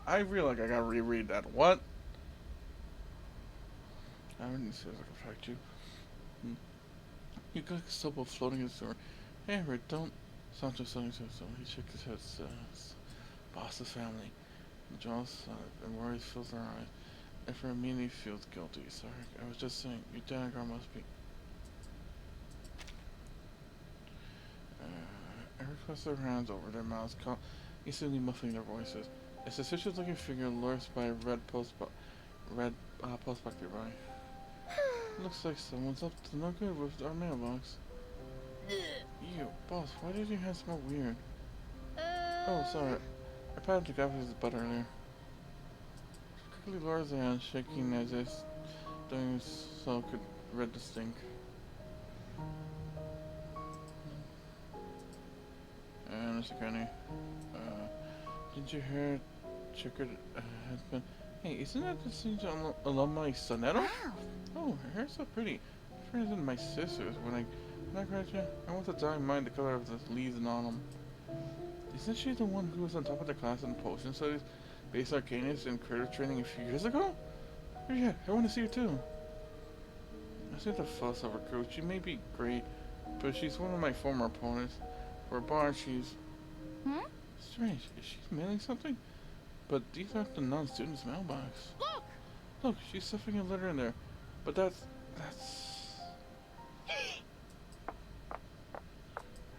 Speaker 1: I feel like I gotta reread that. What? I didn't see if I can affect you. You got a soap floating in the sewer. Hey, Everett, don't... Sancho suddenly says so. He shook his head, says... Boss's family. The jaws and worry fills her eyes. Everett immediately feels guilty. Sorry, I was just saying, your dad and grandma must be... Eric puts their hands over their mouths, instantly muffling their voices. A suspicious-looking figure lurks by a red postbox nearby. Looks like someone's up to no good with our mailbox. Ew, boss, why did your hands smell weird? Oh, sorry. I patted the guy with his butt earlier. She quickly lowers her hand, shaking as if doing so could rid the stink. Mr. Granny, did you hear Checkered husband? Hey, isn't that the senior alumni Sonetto? Wow. Oh, her hair's so pretty. Friends and my sisters. When I graduate, I want to dye mine the color of the leaves and autumn. Isn't she the one who was on top of the class in potion studies, based Arcanius and critter training a few years ago? Oh, yeah, I want to see her too. I see the fuss of her coach. She may be great, but she's one of my former opponents. For a bar, she's... Strange. Is she mailing something? But these aren't the non-student's mailbox.
Speaker 5: Look!
Speaker 1: Look, she's stuffing a letter in there. But that's...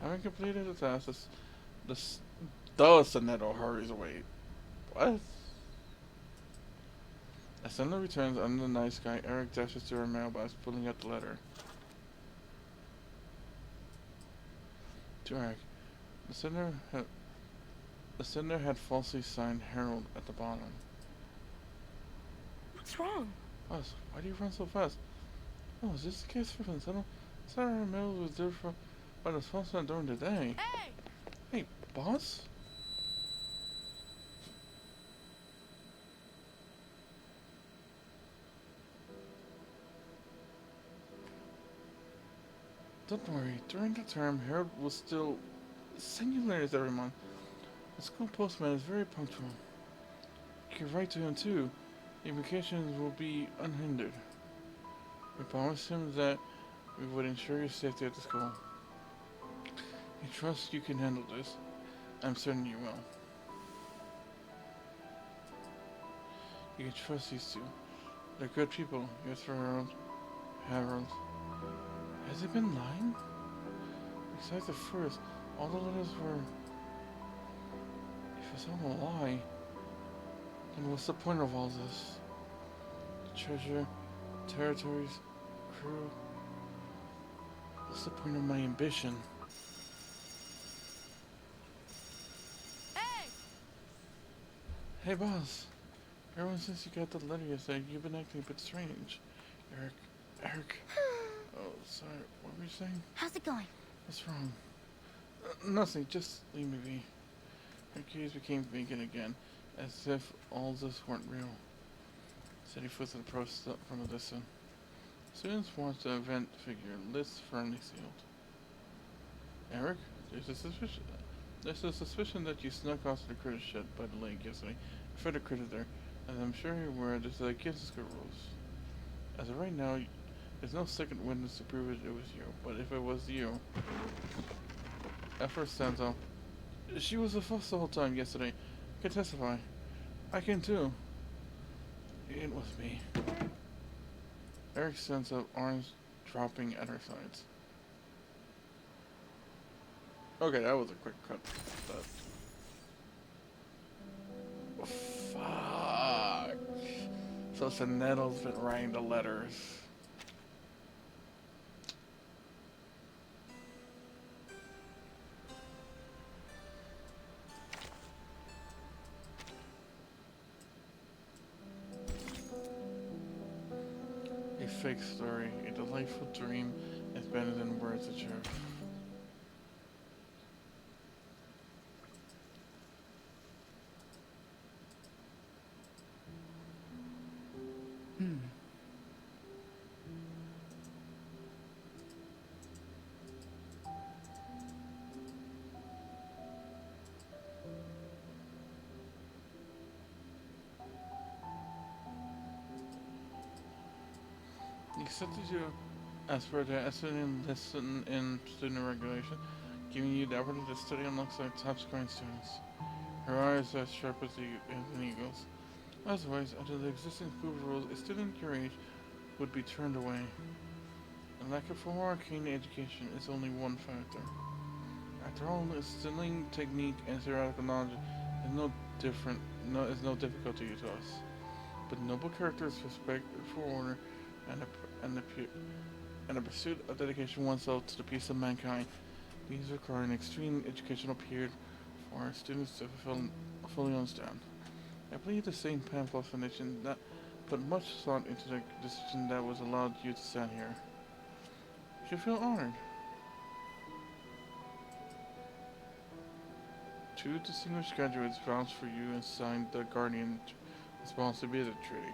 Speaker 1: Having completed the task, the Senator hurries away. What? As Senator returns under the night sky, Eric dashes to her mailbox, pulling out the letter. To Eric, the sender had falsely signed Harold at the bottom.
Speaker 7: What's wrong?
Speaker 1: Boss, why do you run so fast? Oh, is this the case for Vincent? Sarah Mills was there by the false sign during the day.
Speaker 5: Hey!
Speaker 1: Hey, boss? Don't worry, during the term, Harold will still send you letters every month. The school postman is very punctual. You can write to him too. The vacations will be unhindered. We promised him that we would ensure your safety at the school. We trust you can handle this. I'm certain you will. You can trust these two. They're good people. Yes, for Harold. Has he been lying? Besides the first, all the letters were... If it's all a lie, then what's the point of all this? Treasure, territories, crew... What's the point of my ambition?
Speaker 5: Hey!
Speaker 1: Hey boss, ever since you got the letter yesterday, you've been acting a bit strange. Eric. Oh, sorry, what were you saying?
Speaker 5: How's it going?
Speaker 1: What's wrong? Nothing, just leave me be. Her keys became vacant again, as if all this weren't real. Steady foot and approached from a distance. Students watched the event figure, lips firmly sealed. Eric, there's a suspicion that you snuck off to the critter shed by the lake yesterday. I fed a critter there, and I'm sure you're aware this is against the school rules. As of right now, there's no second witness to prove it was you, but if it was you... At first stands out. She was a fuss the whole time yesterday. I can testify. I can too. It was me. Eric's sense of arms dropping at her sides. Okay, that was a quick cut. But... Fuck. So Sanetto's been writing the letters. A fake story, a delightful dream is better than words of truth. Accepted you as per the SNN lesson in student regulation, giving you the opportunity to study alongside top scoring students. Her eyes are as sharp as an eagle's. Otherwise, under the existing school rules, a student your age would be turned away. The lack of formal arcane education is only one factor. After all, instilling technique and theoretical knowledge is no difficulty to us. But noble characters, respect for order, and the pursuit of dedication oneself to the peace of mankind. These require an extreme educational period for our students to fully understand. I believe the same pamphlet foundation that put much thought into the decision that was allowed you to stand here. You should feel honored. 2 distinguished graduates vouched for you and signed the Guardian Responsibility Treaty.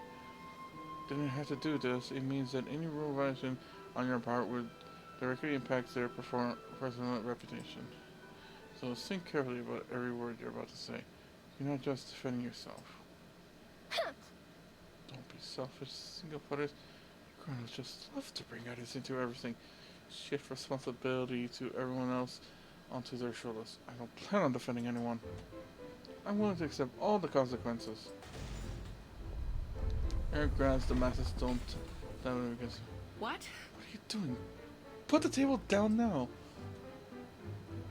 Speaker 1: Didn't have to do this. It means that any rule violation on your part would directly impact their personal reputation. So think carefully about every word you're about to say. You're not just defending yourself. Don't be selfish, single-footers. Colonels just love to bring others into everything. Shift responsibility to everyone else onto their shoulders. I don't plan on defending anyone. I'm willing to accept all the consequences. Eric grabs the massive stone down against.
Speaker 8: What?
Speaker 1: What are you doing? Put the table down now.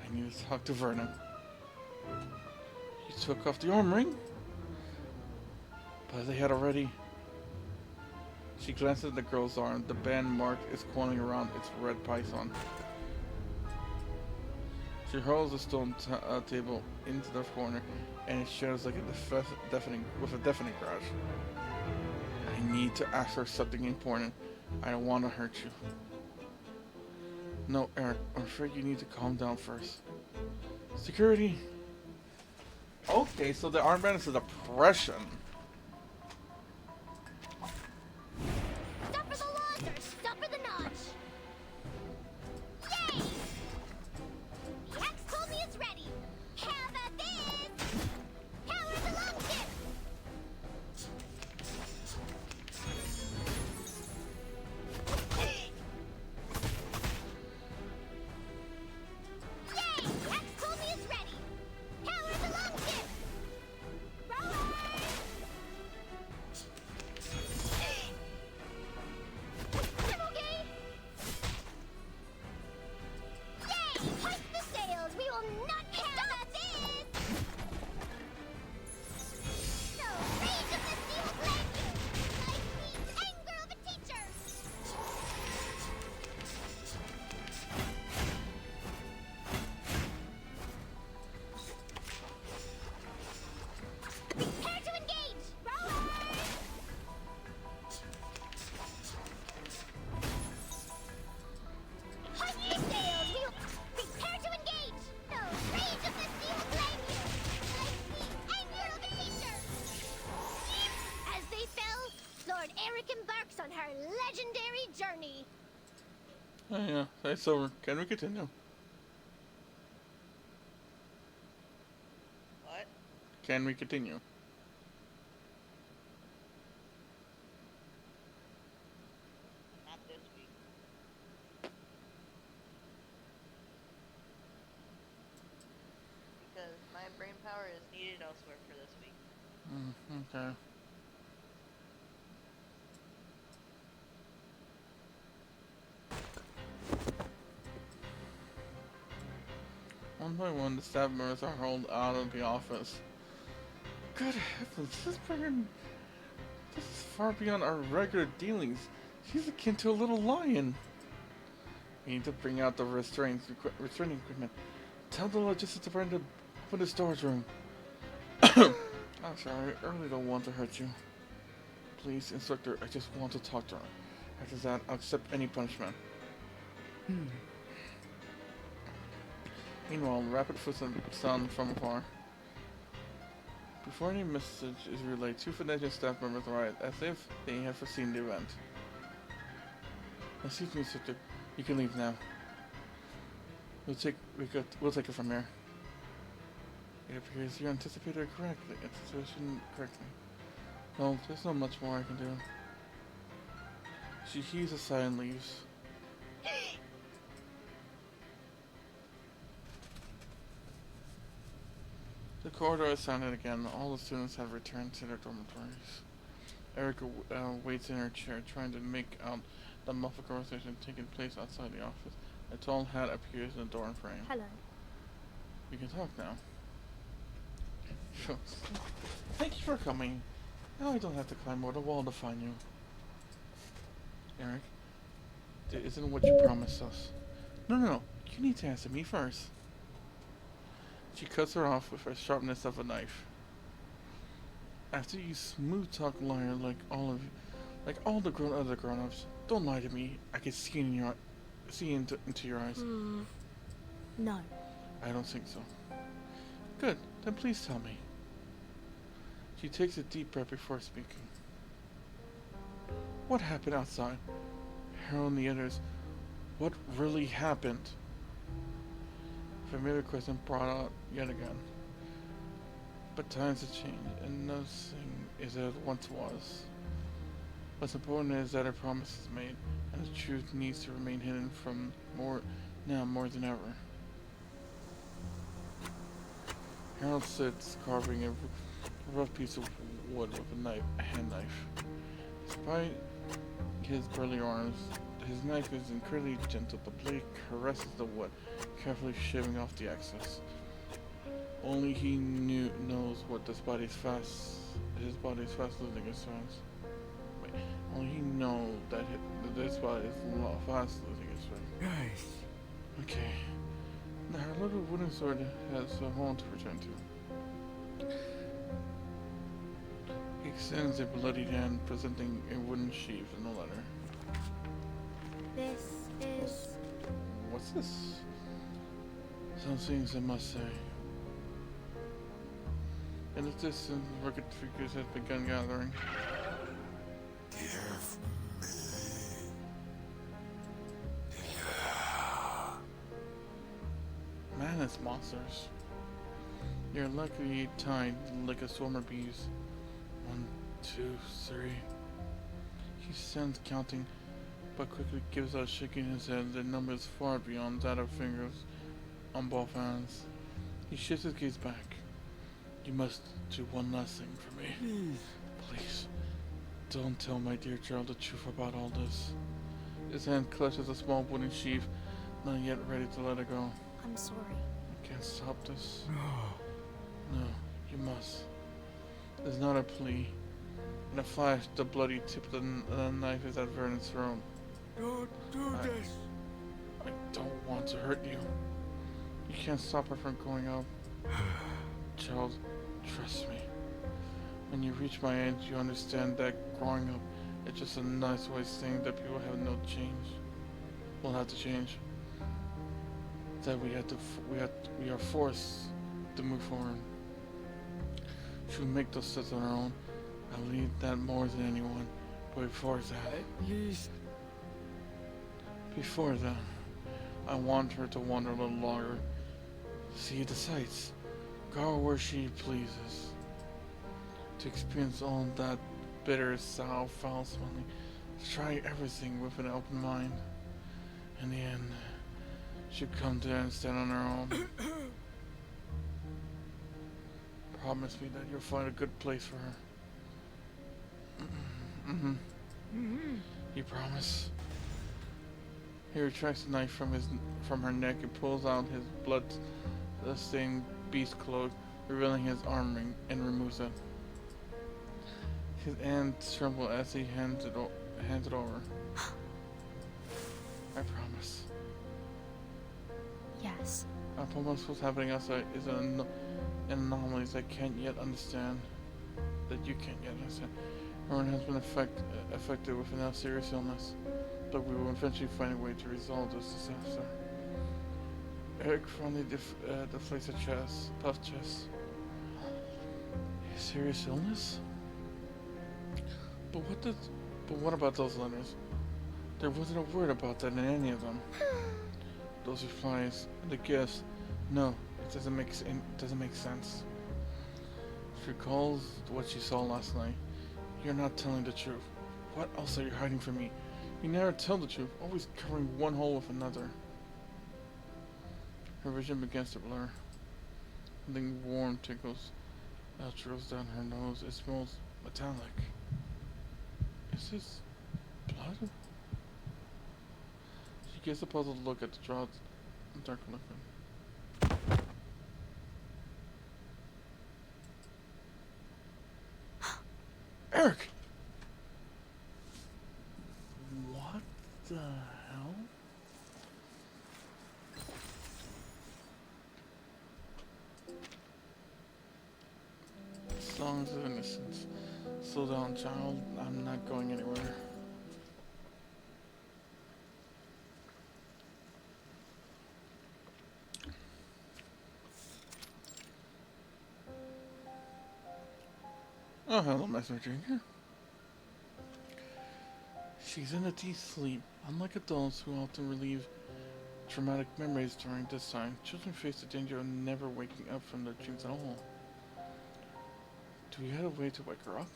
Speaker 1: I need to talk to Vernon. He took off the arm ring? But they had already. She glances at the girl's arm. The band mark is coiling around its red python. She hurls the stone table into the corner, and it shatters like a deafening crash. I need to ask her something important. I don't want to hurt you. No, Eric, I'm afraid you need to calm down first. Security. Okay, so the armband is a depression.
Speaker 5: Stop for the loss or stop for the notch. Yay! The axe told me it's ready. How about this? Power the longship! Yay! The axe told me it's ready. Power the longship! Rower! Triple gate! Yay! Hoist the sails! We will not stop this! No rage of the steel blanket! Like the anger of a teacher! Prepare to engage! Rower! Hoist the sails! We will prepare to engage! No rage of the steel blanket! Like the anger of a teacher! As they fell, Lord Eric embarks on her legendary journey.
Speaker 1: Oh yeah, that's over. Can we continue?
Speaker 6: What?
Speaker 1: Can we continue?
Speaker 6: Not this week. Because my brain power is needed elsewhere for this week.
Speaker 1: Okay. One by one, the staff members are hauled out of the office. Good heavens, this is far beyond our regular dealings. She's akin to a little lion. We need to bring out the restraining equipment. Tell the logistics department to open the storage room. I'm sorry, I really don't want to hurt you. Please, instructor, I just want to talk to her. After that, I'll accept any punishment. Meanwhile, rapid footsteps sound from afar. Before any message is relayed, two Federation staff members arrive, as if they have foreseen the event. Excuse me, instructor. You can leave now. We'll take it from here. It appears you anticipated correctly. Situation correctly. Well, there's not much more I can do. She heaves a sigh and leaves. The corridor is sounded again. All the students have returned to their dormitories. Erica waits in her chair, trying to make out the muffled conversation taking place outside the office. A tall hat appears in the door frame.
Speaker 2: Hello.
Speaker 1: We can talk now. Sure. Thank you for coming. Now I don't have to climb over the wall to find you. Eric, that isn't what you promised us. No. You need to answer me first. She cuts her off with the sharpness of a knife. After you smooth talk liar like all the other grown-ups, don't lie to me. I can see into your eyes.
Speaker 2: No.
Speaker 1: I don't think so. Good, then please tell me. She takes a deep breath before speaking. What happened outside? Harold and the others, what really happened? Familiar question brought out yet again. But times have changed, and nothing is as it once was. What's important is that a promise is made, and the truth needs to remain hidden from more than ever. Harold sits carving a rough piece of wood with a hand knife. Despite his burly arms, his knife is incredibly gentle. The blade caresses the wood, carefully shaving off the excess. Only he knows what his body's fast losing its strength. Wait, only he knows that this body is fast losing its strength.
Speaker 8: Nice.
Speaker 1: Okay. Now her little wooden sword has a home to return to. He extends a bloodied hand, presenting a wooden sheath and a letter.
Speaker 2: This is...
Speaker 1: What's this? Some things I must say. In the distance, rugged figures have begun gathering.
Speaker 8: Give me.
Speaker 1: Man, it's monsters. You're luckily tied like a swarm of bees. 1, 2, 3. He stands counting, but quickly gives out, shaking his head. The number is far beyond that of fingers on both hands. He shifts his gaze back. You must do one last thing for me. Please, don't tell my dear child the truth about all this. His hand clutches a small wooden sheath, not yet ready to let it go.
Speaker 2: I'm sorry.
Speaker 1: You can't stop this. No, you must. It's not a plea. In a flash, the bloody tip of the knife is at Vernon's throat.
Speaker 8: Don't do this.
Speaker 1: I don't want to hurt you. You can't stop her from going up. Child, trust me. When you reach my age, you understand that growing up is just a nice way of saying that people have no change. We'll have to change. That we are forced to move forward. She'll make those steps on her own. I need that more than anyone. But before that, I want her to wander a little longer. See the sights. Go where she pleases. To experience all that bitter, sour, foul smelling. Try everything with an open mind. In the end, she'll come to and stand on her own. Promise me that you'll find a good place for her. You promise? He retracts the knife from her neck and pulls out his blood-stained beast cloak, revealing his armor, and removes it. His hands tremble as he hands it over. I promise.
Speaker 2: Yes.
Speaker 1: I promise what's happening outside is an anomaly I can't yet understand. That you can't yet understand. Everyone has been affected with a serious illness, but we will eventually find a way to resolve this disaster. Eric finally deflates a puffed chest. Serious illness? But what about those letters? There wasn't a word about that in any of them. Those replies, the gifts, no, it doesn't make sense. She recalls what she saw last night. You're not telling the truth. What else are you hiding from me? You never tell the truth, always covering one hole with another. Her vision begins to blur. Something warm tickles down her nose. It smells metallic. Is this blood? She gives a puzzled look at the dark liquid. Eric! What the hell? Songs of innocence. Slow down, child. I'm not going anywhere. Oh, hello, Master Junior. She's in a deep sleep. Unlike adults who often relieve traumatic memories during this time, children face the danger of never waking up from their dreams at all. Do we have a way to wake her up?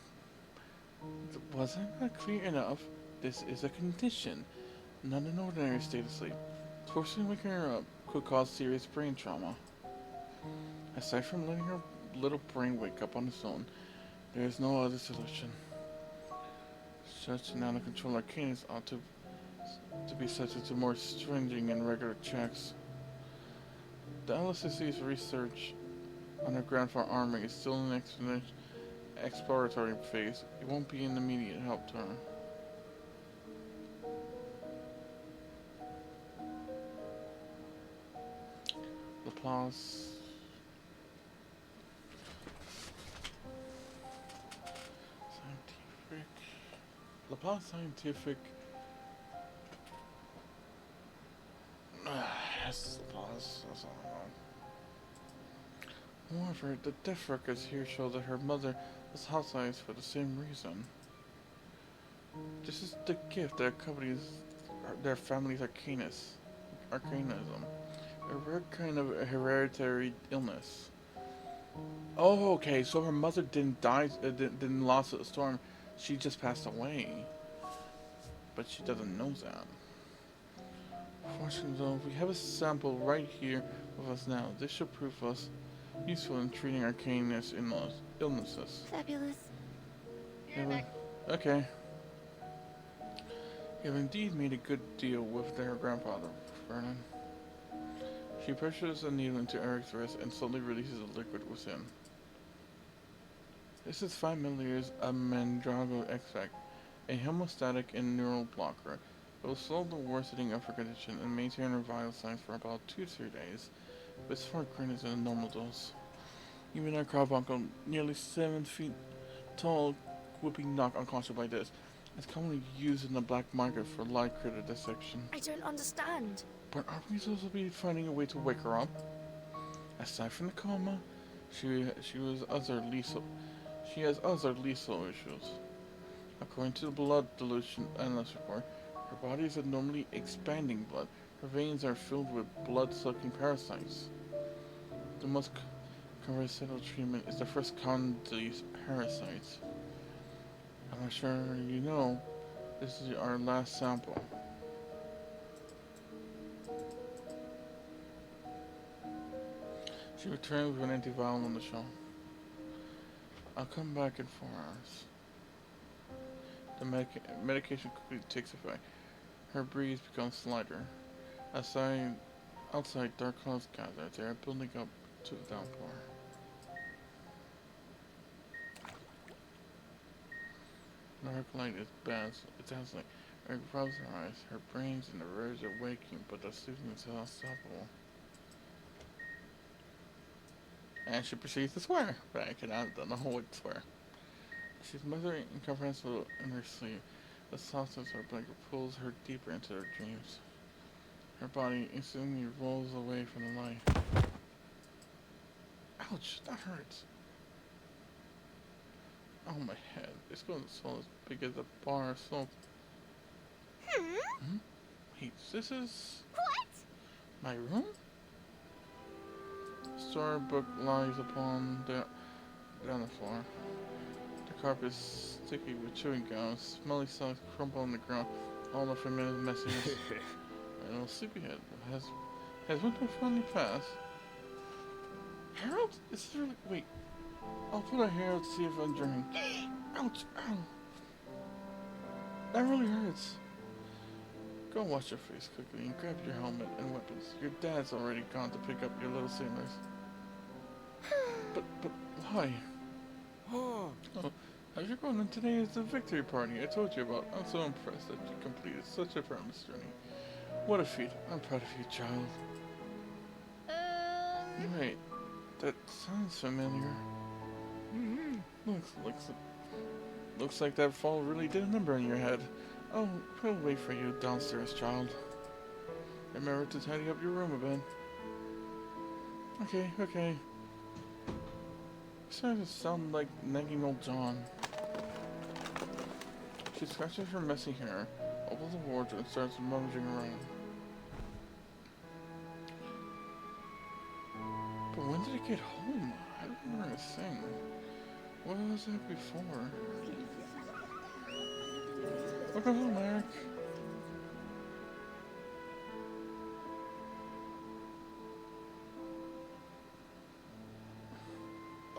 Speaker 1: Wasn't that clear enough? This is a condition, not an ordinary state of sleep. Forcing waking her up could cause serious brain trauma. Aside from letting her little brain wake up on its own, there is no other solution. Such an out-of-control arcanist ought to be subject to more stringent and regular checks. The LSCC's research on her grandfather armor is still in an exploratory phase. It won't be an immediate help to her. Laplace. Scientific. Laplace Scientific. Yes, Laplace. That's all I know. However, the death records here show that her mother was hospitalized for the same reason. This is the gift that accompanies their family's arcanism. A rare kind of hereditary illness. Oh, okay, so her mother didn't die, didn't lost to the storm. She just passed away. But she doesn't know that. Fortunately though, we have a sample right here with us now. This should prove us useful in treating arcanist illnesses.
Speaker 5: Fabulous.
Speaker 1: Okay. You have indeed made a good deal with their grandfather, Vernon. She pushes a needle into Eric's wrist and slowly releases a liquid within. This is 5 milliliters of Mandrago extract, a hemostatic and neural blocker. It will slow the worsening of her condition and maintain her vital signs for about 2 to 3 days, but it's far greater than a normal dose. Even a carbuncle, nearly 7 feet tall, would be knocked unconscious by this. It's commonly used in the black market for light critter dissection.
Speaker 5: I don't understand.
Speaker 1: But aren't we supposed to be finding a way to wake her up? Aside from the coma, she has other lethal issues. According to the blood dilution analysis report, her body is abnormally expanding blood. Her veins are filled with blood-sucking parasites. The most conventional treatment is the first con these parasites. I'm not sure you know, this is our last sample. She returned with an empty vial on the shelf. I'll come back in 4 hours. The medication quickly takes effect. Her breeze becomes lighter. Outside, dark clouds gather. They are building up to the downpour. The dark light is dazzling. Her rubs her eyes. Her brains and the verge of waking, but the soothing is unstoppable. And she proceeds to swear, but I don't know what to swear. She's muttering incomprehensible in her sleep. The softness of her blanket pulls her deeper into her dreams. Her body instantly rolls away from the light. Ouch, that hurts. Oh, my head. It's going to swell as big as a bar of salt. Hmm? Wait, this is...
Speaker 5: What?
Speaker 1: my room? The storybook lies upon down the floor. The carpet is sticky with chewing gum. Smelly socks crumple on the ground. All the familiar messiness. An old sleepyhead has winter finally passed. Harold? Is this really... Wait. I'll put a Harold to see if I'm dreaming. Ouch! Ow! That really hurts. Go wash your face quickly and grab your helmet and weapons. Your dad's already gone to pick up your little sailors. But why? Oh, how's your going on? Today is the victory party I told you about. I'm so impressed that you completed such a perilous journey. What a feat. I'm proud of you, child. Wait, that sounds familiar. Looks like that fall really did a number in your head. Oh, we'll wait for you downstairs, child. Remember to tidy up your room a bit. Okay. Starting to sound like nagging old John. She scratches her messy hair, opens the wardrobe, and starts rummaging around. But when did it get home? I don't remember a thing. What was that before? Welcome home, Eric.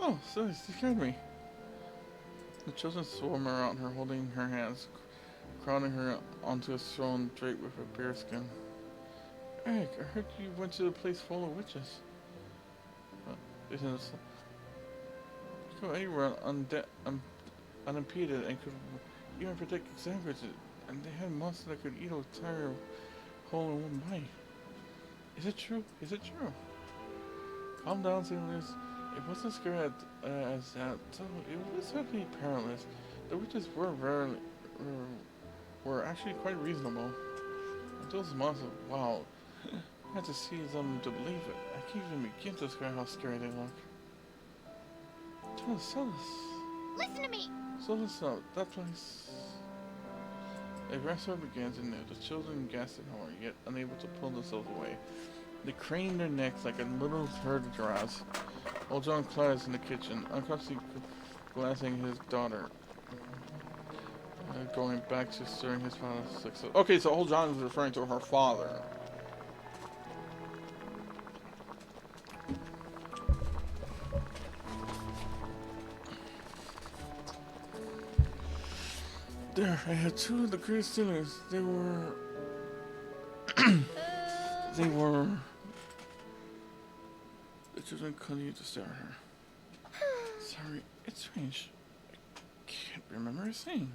Speaker 1: Oh, so you scared me. The children swarm around her, holding her hands, crowding her onto a throne draped with a bearskin. Eric, I heard you went to a place full of witches. It is go anywhere unimpeded and could even predict exactly, and they had monsters that could eat an entire whole in one bite. Is it true? Is it true? Calm down, sailors. It wasn't scary as that, so it was certainly perilous. The witches were actually quite reasonable. And those monsters, wow, I had to see them to believe it. I can't even begin to describe how scary they look. Tell us.
Speaker 5: Listen to me!
Speaker 1: So listen up, that place. A wrestler begins anew. The children gasp in horror, yet unable to pull themselves away. They crane their necks like a little herd of giraffes. Old John Clares in the kitchen, unconsciously glancing his daughter. Going back to stirring his father's success. Okay, so Old John is referring to her father. There, I had two of the greatest stealers. They were... The children continued to stare at her. Sorry, it's strange. I can't remember a thing.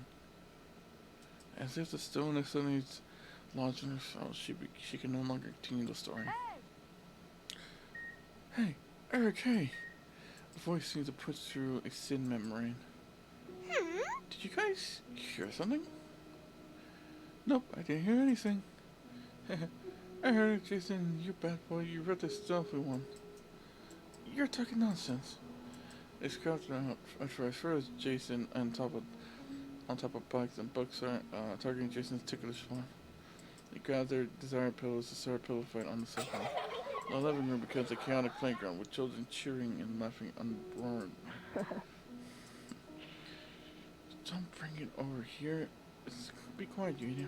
Speaker 1: As if the stone suddenly lodged in her throat, she could no longer continue the story. Hey, Eric, hey! A voice seemed to push through a thin membrane. Did you guys hear something? Nope, I didn't hear anything. I heard it, Jason. You bad boy. You read the stealthy one. You're talking nonsense. They scouted out at first Jason on top of bikes and books are targeting Jason's ticklish form. They grabbed their desired pillows to start a pillow fight on the sofa. The living room becomes a chaotic playground with children cheering and laughing unroared. Don't bring it over here. Be quiet, Yulia.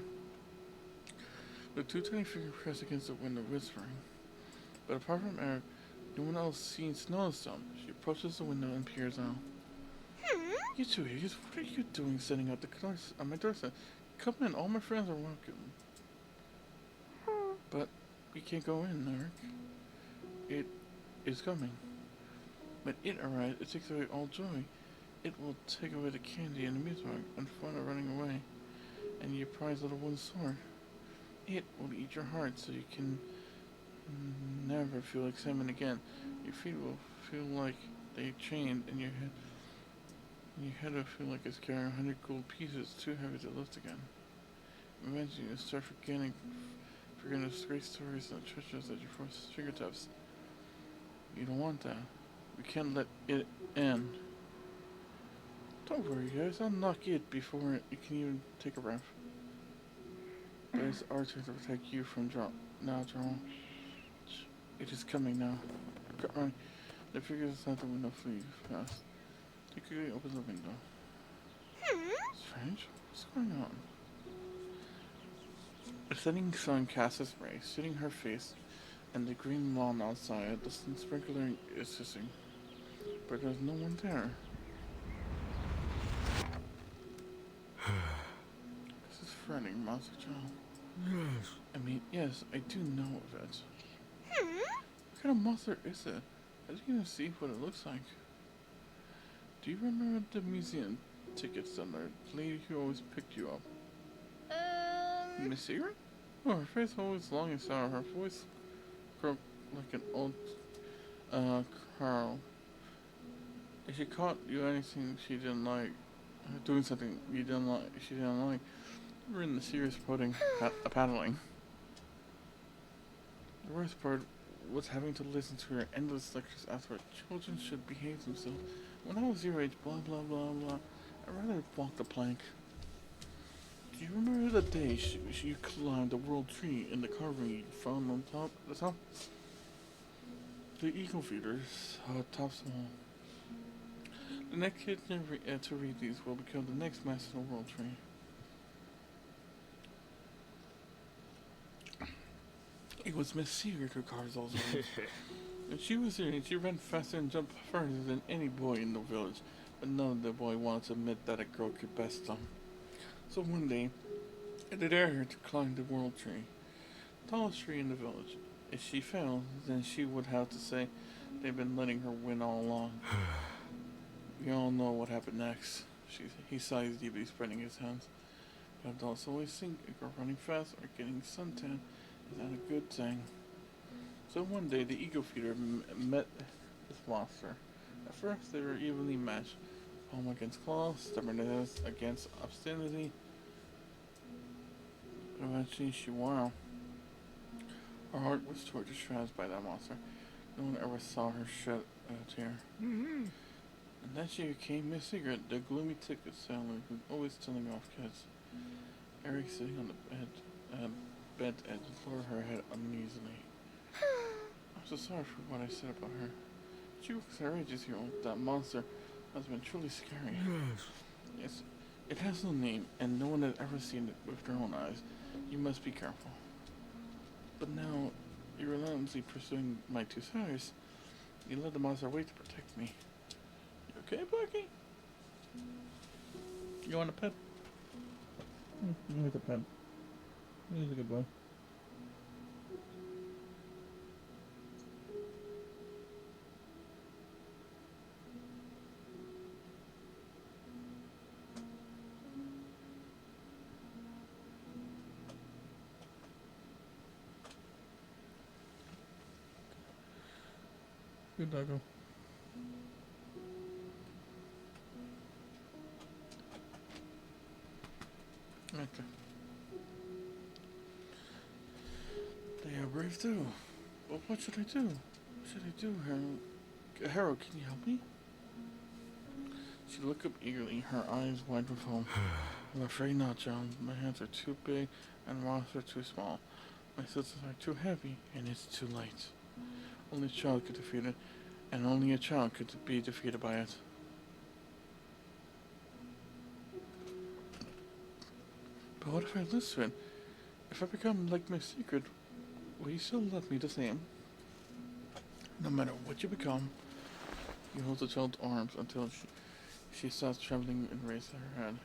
Speaker 1: The two tiny figures press against the window, whispering. But apart from Eric, no one else seems to notice them. She approaches the window and peers out. You two idiots, what are you doing setting out the cars on my doorstep? Come in, all my friends are welcome. But we can't go in, Eric. It is coming. When it arrives, it takes away all joy. It will take away the candy and amusement and fun of running away, and your prized little wooden sword. It will eat your heart so you can never feel excitement again. Your feet will feel like they're chained, and your head will feel like it's carrying 100 gold pieces too heavy to lift again. Eventually, you'll start forgetting the great stories and treasures at your fingertips. You don't want that. We can't let it end. Don't worry, guys. I'll knock it before it can even take a breath. But it's our turn to protect you from now, Joel. It is coming now. Run. The figures inside the window flee fast. He quickly opens the window. Strange. What's going on? The setting sun casts its rays, shooting her face, and the green lawn outside. The sprinkler is hissing, but there's no one there. This is frightening, Monster Child.
Speaker 8: Yes.
Speaker 1: I mean, yes, I do know of it. What kind of monster is it? How do you even see what it looks like? Do you remember the museum tickets on the lady who always picked you up? Miss Secret? Oh, her face always long and sour. Her voice croaked like an old Carl. If she caught you anything she didn't like, doing something she didn't like, you were in the serious paddling. The worst part was having to listen to her endless lectures after children should behave themselves. When I was your age, blah blah blah blah, I'd rather walk the plank. Do you remember the day you climbed the world tree in the carving you found on the top? The eagle feeders, top small. The next kid to read these will become the next master of the world tree. It was Miss Secret who carved those words. When she was here, she ran faster and jumped further than any boy in the village, but none of the boy wanted to admit that a girl could best them. So one day, it dared her to climb the world tree, the tallest tree in the village. If she failed, then she would have to say they've been letting her win all along. We all know what happened next. He sighs deeply, spreading his hands. But adults always think a girl running fast or getting suntan is not a good thing. So one day, the ego feeder met this monster. At first, they were evenly matched. Palm against claw, stubbornness against obstinacy. But eventually, she won out. Her heart was tortured shreds by that monster. No one ever saw her shed a tear. And then she became Miss Secret, the gloomy ticket seller who's always telling off kids. Eric, sitting on the bed edge, lowered her head uneasily. I'm so sorry for what I said about her. She was courageous here. That monster has been truly scary. Yes, it has no name, and no one has ever seen it with their own eyes. You must be careful. But now, you're relentlessly pursuing my two sides. You led the monster away to protect me. You okay, Bucky? You want a pet? Here's a pet. He's a good boy. Good doggo. Okay. They are brave too. But what should I do? What should I do, Harold? Harold, can you help me? She looked up eagerly, her eyes wide with hope. I'm afraid not, John. My hands are too big and rocks are too small. My sisters are too heavy and it's too light. Only a child could defeat it, and only a child could be defeated by it. But what if I lose to it? If I become like my secret, will you still love me the same? No matter what you become, he holds the child's arms until she stops trembling and raises her head.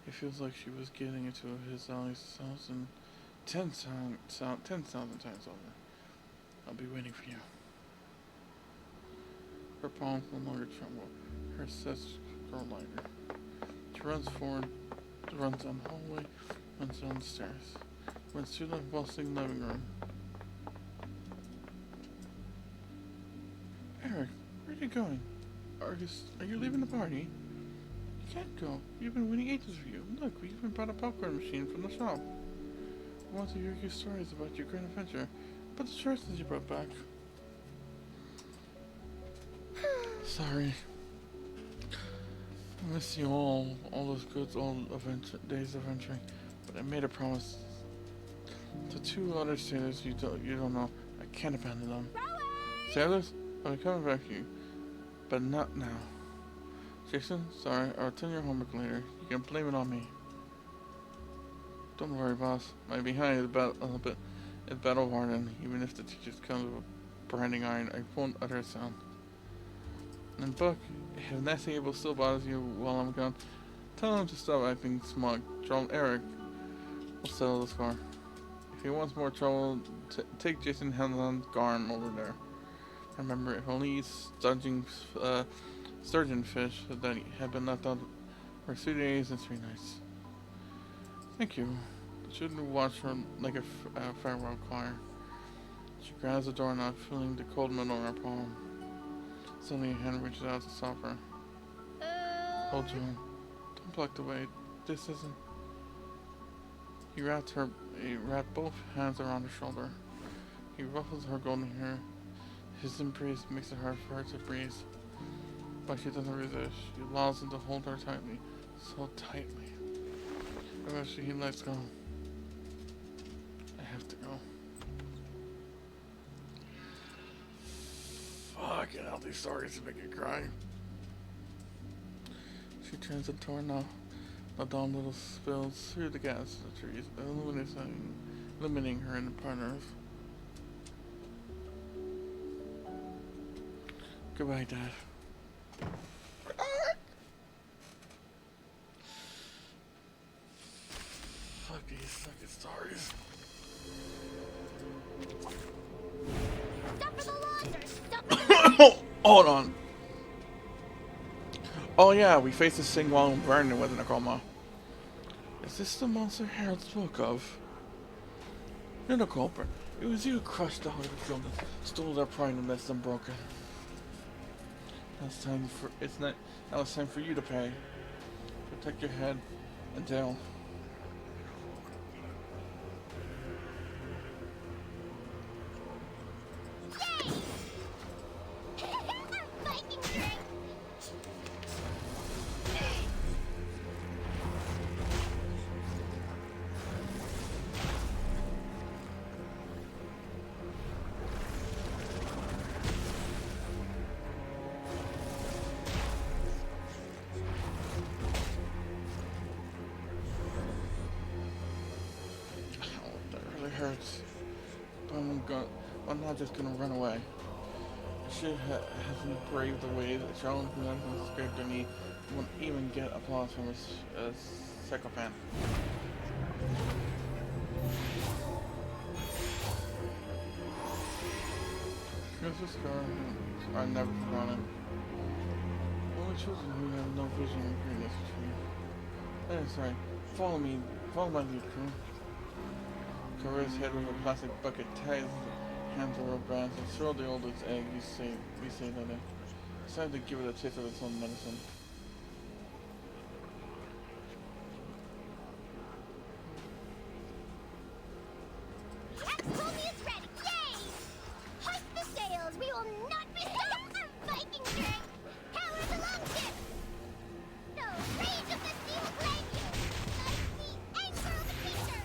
Speaker 1: It feels like she was getting into his eyes 10,000 times over. I'll be waiting for you. Her palms no longer tremble. Her steps grow lighter. She runs forward, runs down the hallway, runs down the stairs, runs through the bustling living room. Eric, where are you going? Are you leaving the party? You can't go. We've been waiting ages for you. Look, we even brought a popcorn machine from the shop. I want to hear your stories about your great adventure, about the choices you brought back. Sorry. I miss you all those good old days of adventuring, but I made a promise to two other sailors you don't know. I can't abandon them. Sailors, I'll be coming back to you, but not now. Jason, sorry, I'll return your homework later. You can blame it on me. Don't worry, boss. My behind is battle hardened. Even if the teachers come with a branding iron, I won't utter a sound. And Buck, if Nancy Abel still bothers you while I'm gone, tell him to stop acting smug. John Eric will settle the score. If he wants more trouble, take Jason Hanlon's Garm over there. Remember, if only eats sturgeon fish that had been left out for 3 days and 3 nights. Thank you. The children watch her like a farewell choir. She grabs the doorknob, feeling the cold metal on her palm. Suddenly a hand reaches out to stop her. Hold on. Don't block the way. This isn't... He wrapped both hands around her shoulder. He ruffles her golden hair. His embrace makes it hard for her to breathe. But she doesn't resist. She allows him to hold her tightly. So tightly. Eventually he lets go. I have to go. Fucking hell, these stories make you cry. She turns the doorknob. The dawn little spills through the gas of the trees, illuminating her and the partners. Goodbye, Dad. Fuck these fucking stories.
Speaker 5: Stop for the launcher! Stop for the
Speaker 1: Hold on. Oh yeah, we faced this thing while burning with Nakoma. Is this the monster Harold spoke of? No, the culprit. It was you who crushed the heart of the children, stole their pride and left them broken. Now it's time for now it's time for you to pay. Protect your head and tail.
Speaker 5: Viking drink!
Speaker 1: Oh, that really hurts. But I'm not just gonna run away. She hasn't braved the way that Charlotte who scraped her knee won't even get applause from a sycophant. Princess Scar are never forgotten. Only children who have no vision of greatness achieve. Sorry. Follow my lead, crew. Cover his head with a plastic bucket, tie his hands over a branch, and throw the oldest egg we say that it's time to give it a taste of its own medicine.
Speaker 5: Axpommy is ready! Yay! Hoist the sails! We will not be stopped! Viking drink! Power the longship! No rage of the steel blade you! Like the anger of a teacher!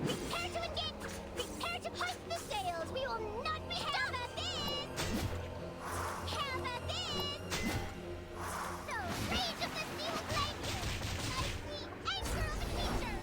Speaker 5: Prepare to engage! Prepare to hoist the sails! We will not be stopped! Have at this! Have at this! No rage of the steel blade you! Like the anger of a teacher!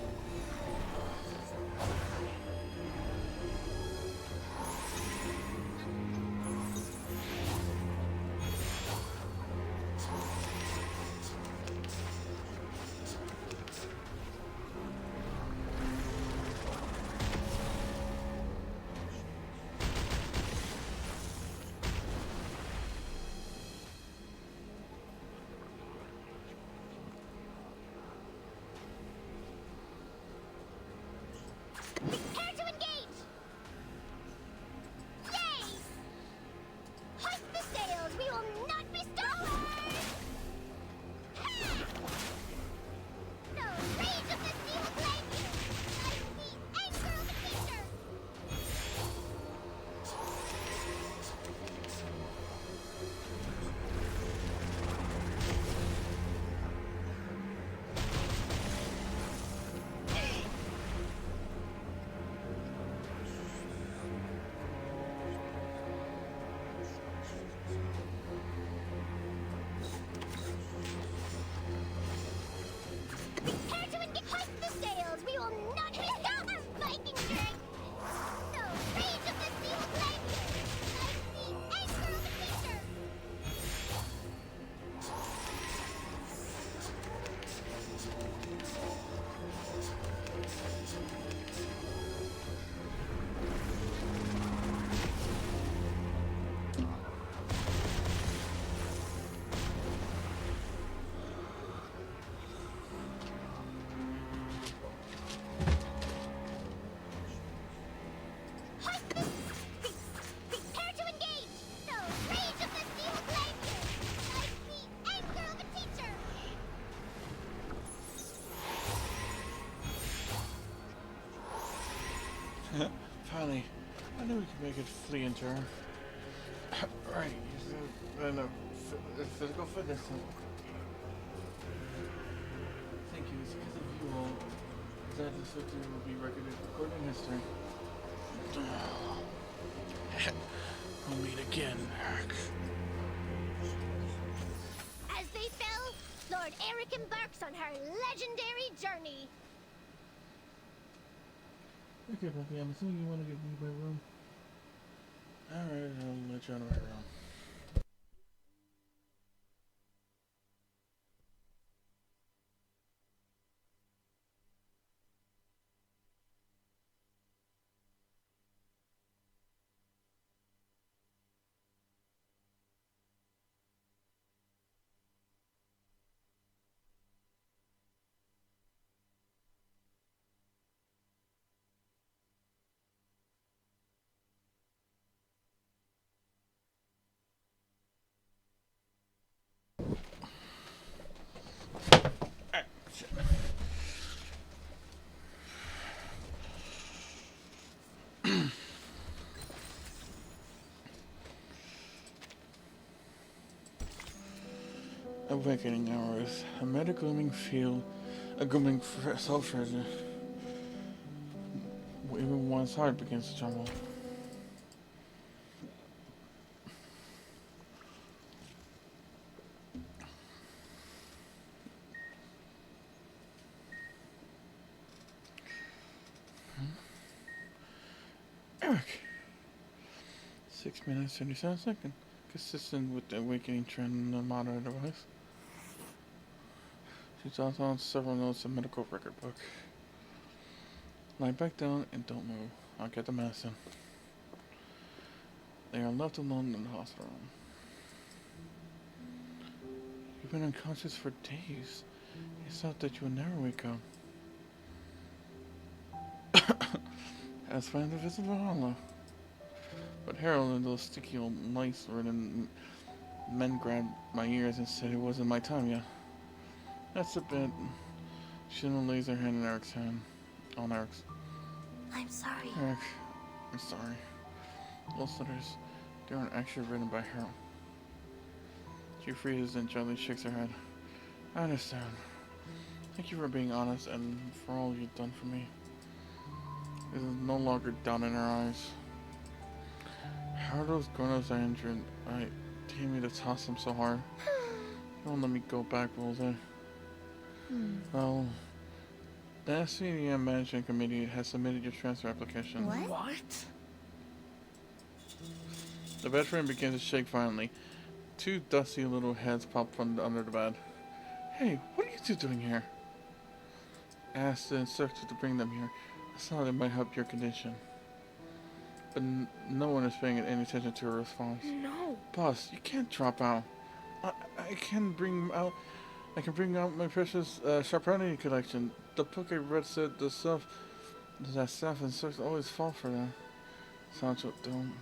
Speaker 5: Prepare to engage! Yay! Hoist the sails! We will not be stopped! Ha! No rage of the steel blade you! Like the anger of a teacher! Prepare to engage! Hoist the sails! We will not be stopped! Viking drink! No rage of the steel blade you! Like the anger of a teacher! Hoist the... Prepare to engage! No rage of the steel blade you! Like the anger of a teacher!
Speaker 1: Finally, I knew we could make it flee into her. Right, and physical fitness. Thank you. It's because of you all that this victory will be recorded in history. We'll meet again.
Speaker 5: As they fell, Lord Eric embarks on her legendary journey.
Speaker 1: Okay, Buffy, I'm assuming you want to give me my room. Alright, I'll let you out of my room. Awakening hours. A meta glooming feel, a glooming self-treasure. Even one's heart begins to tremble. Eric. 6 minutes 37 seconds. Consistent with the awakening trend in the modern device. She jotted on several notes in medical record book. Lie back down and don't move. I'll get the medicine. They are left alone in the hospital room. You've been unconscious for days. You thought that you would never wake up. As find the visible hollow. But Harold and those sticky old lice-ridden men grabbed my ears and said it wasn't my time yet. That's a bit. She then lays her hand in Eric's hand. On Eric's.
Speaker 2: I'm sorry.
Speaker 1: Eric, I'm sorry. Those letters, they weren't actually written by Harold. She freezes and gently shakes her head. I understand. Thank you for being honest and for all you've done for me. This is no longer down in her eyes. How are those grown-ups I injured? I damn me to toss them so hard. They won't let me go back, will they? Well, the SCDM Management Committee has submitted your transfer application.
Speaker 2: What?
Speaker 1: The veteran begins to shake violently. Two dusty little heads pop from under the bed. Hey, what are you two doing here? I asked the instructor to bring them here. I thought it might help your condition. But no one is paying any attention to her response.
Speaker 2: No.
Speaker 1: Boss, you can't drop out. I can bring out my precious Sharpani collection. The book I read said that staff and such always fall for that. Sancho, don't.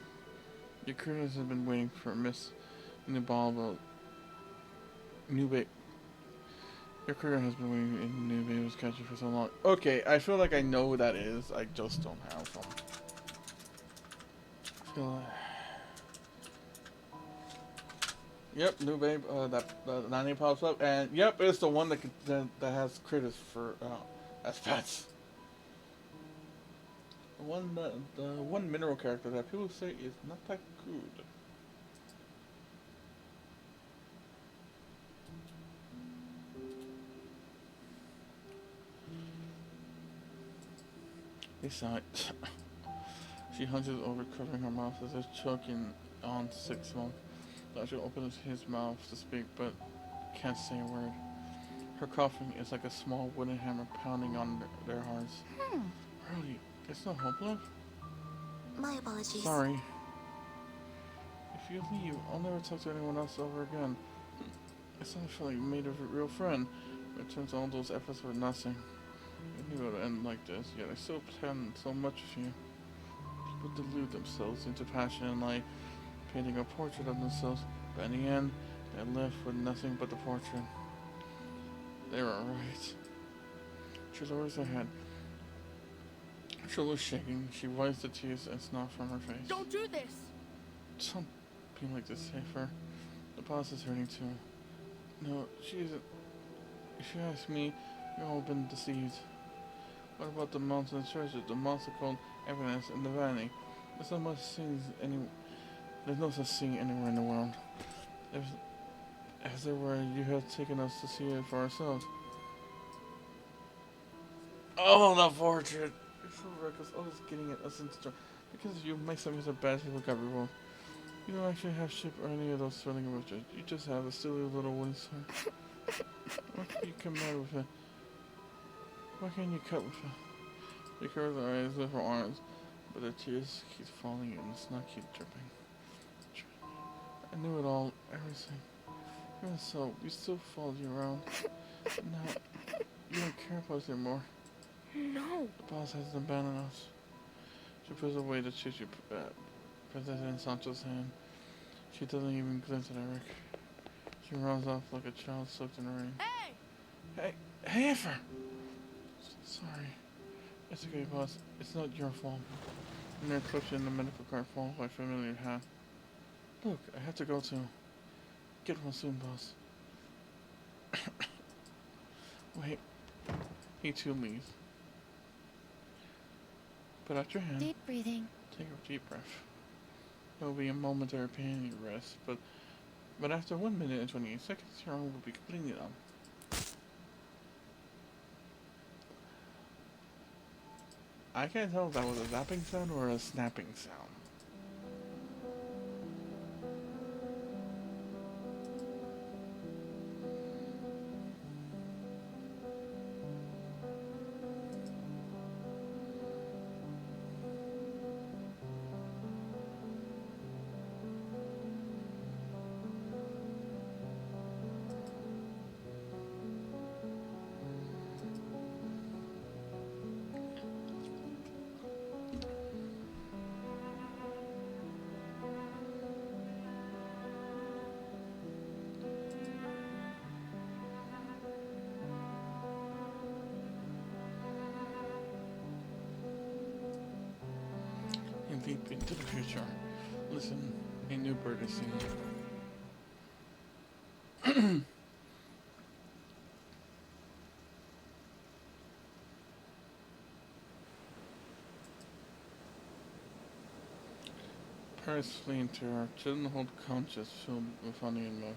Speaker 1: Your couriers have been waiting for Miss Nubal. Your courier has been waiting in New Baby's catcher for so long. Okay, I feel like I know who that is. I just don't have them. Yep, New Babe. That name pops up, and yep, it's the one that has critters for as pets. The one mineral character that people say is not that good. Besides, she hunches over, covering her mouth as if choking on 6 months. Doctor opens his mouth to speak, but can't say a word. Her coughing is like a small wooden hammer pounding on their hearts. Really? There's no hope left?
Speaker 2: My apologies.
Speaker 1: Sorry. If you leave, I'll never talk to anyone else ever again. It's not feel like you made a real friend, but it turns all those efforts were nothing. I knew it would end like this, yet I still planned so much of you. People delude themselves into passion and life, painting a portrait of themselves, but in the end, they're left with nothing but the portrait. They were right. She lowers her head. Her shoulders shaking, she wipes the tears and snot from her face.
Speaker 8: Don't do this!
Speaker 1: Don't be like this, Safer. The boss is hurting too. No, she isn't. If you ask me, you've all been deceived. What about the mountain treasure, the monster called evidence in the valley? There's no such thing There's no such thing anywhere in the world. If there were, you have taken us to see it for ourselves. Oh, the portrait! You're so reckless, always getting at us into trouble. Because you make some of bad people got revolt. You don't actually have ship or any of those thrilling adventures. You just have a silly little wooden sword. What can you come mad with it? What can you cut with it? She covers her eyes with her arms, but the tears keep falling and the snot keep dripping. I knew it all, everything. Even so, we still followed you around. Now, you don't care about us anymore.
Speaker 7: No.
Speaker 1: The boss hasn't abandoned us. She pulls away the tissue President Sancho's hand. She doesn't even glance at Eric. She runs off like a child soaked in the rain.
Speaker 7: Hey!
Speaker 1: Hey, Effer! Sorry. It's okay, boss. It's not your fault. And their clutch in the medical cart falls by familiar hand. Look, I have to go too. Get one soon, boss. Wait. He too leaves. Put out your hand.
Speaker 5: Deep breathing.
Speaker 1: Take a deep breath. There will be a momentary pain in your rest, but after 1 minute and 28 seconds, your arm will be completely numb. I can't tell if that was a zapping sound or a snapping sound. Deep into the future. Listen, a new bird is singing. Paris flee in terror. Children hold conches filled with honey and milk.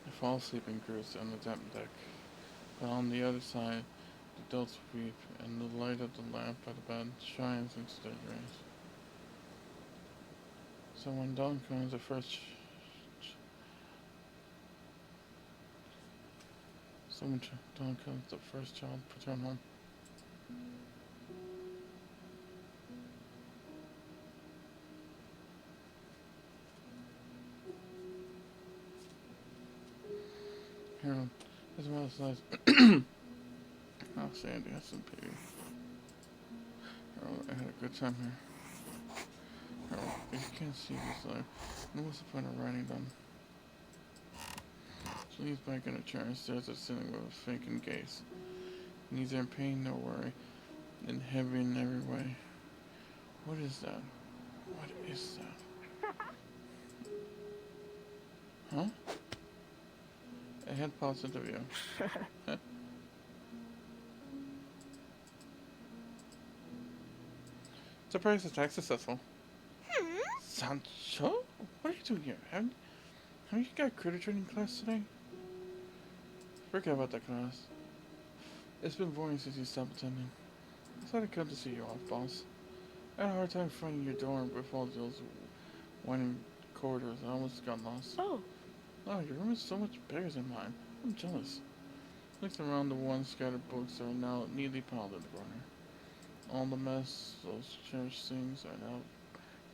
Speaker 1: They fall asleep in groups on the damp deck. But on the other side, the adults weep, and the light of the lamp by the bed shines into their dreams. So when dawn comes, the first child return home. Harold, his mother says, "Oh, Sandy, that's some pity. Harold, I had a good time here. Harold, if you can't see this life, then what's the point of writing them?" She leans back in her chair and stares at the ceiling with a vacant gaze. Neither in pain nor worry, and heavy in every way. What is that? What is that? Huh? A head pops into view. Surprise attack successful. Sancho? What are you doing here? Haven't you got critter training class today? Forget about that class. It's been boring since you stopped attending. I thought I'd come to see you off, boss. I had a hard time finding your door with all those winding corridors. I almost got lost.
Speaker 7: Oh.
Speaker 1: Oh, your room is so much bigger than mine. I'm jealous. Looking around, the one scattered books are now neatly piled in the corner. All the mess, those cherished things are now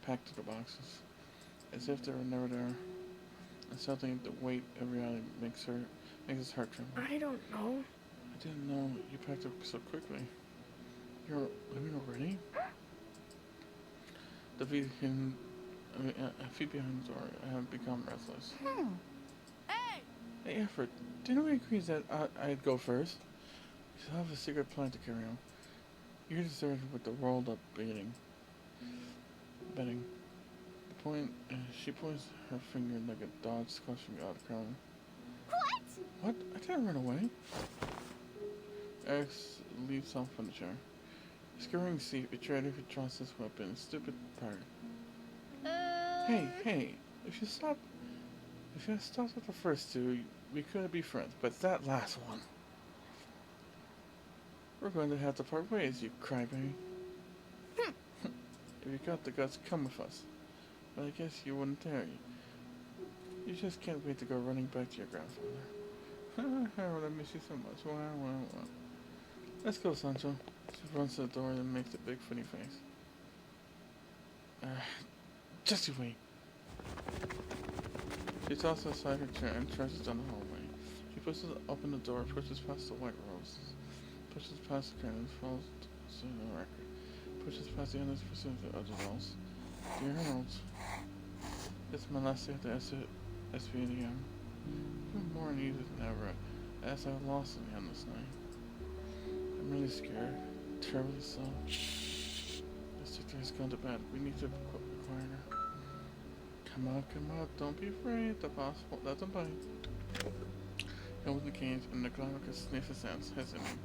Speaker 1: packed to the boxes, as if they were never there. And something the weight of reality makes his heart tremble.
Speaker 7: I don't know.
Speaker 1: I didn't know you packed up so quickly. You're leaving already? The feet behind the door have become restless. Hey, Effort, didn't we agree that I'd go first? We still have a secret plan to carry on. You're deserted with the rolled up bedding. The She points her finger like a dog squashing out a crown.
Speaker 5: What?
Speaker 1: What? I didn't run away. Alex leaps off on the chair. Scurrying seat, a traitor who trusts his weapon. Stupid part. Hey, if you had stopped with the first two, we could be friends, but that last one. We're going to have to part ways, you crybaby. If you got the guts, come with us. But I guess you wouldn't dare. You just can't wait to go running back to your grandfather. Harold, I miss you so much. Wow. Let's go, Sancho. She runs to the door and makes a big funny face. Just you wait. She tosses aside her chair and trudges down the hallway. She pushes open the door, pushes past the white roses, pushes past the curtains, falls to the record, pushes past the endless pursuit of the other walls. Dear Harold, it's my last day at the SPDM. I'm more uneasy than ever, as I've lost again this night. I'm really scared, terribly so. The sister has gone to bed. We need to quiet her. Come out, don't be afraid. The boss won't let them bite. He opens the cage and the clown can sniff his hands, hesitating.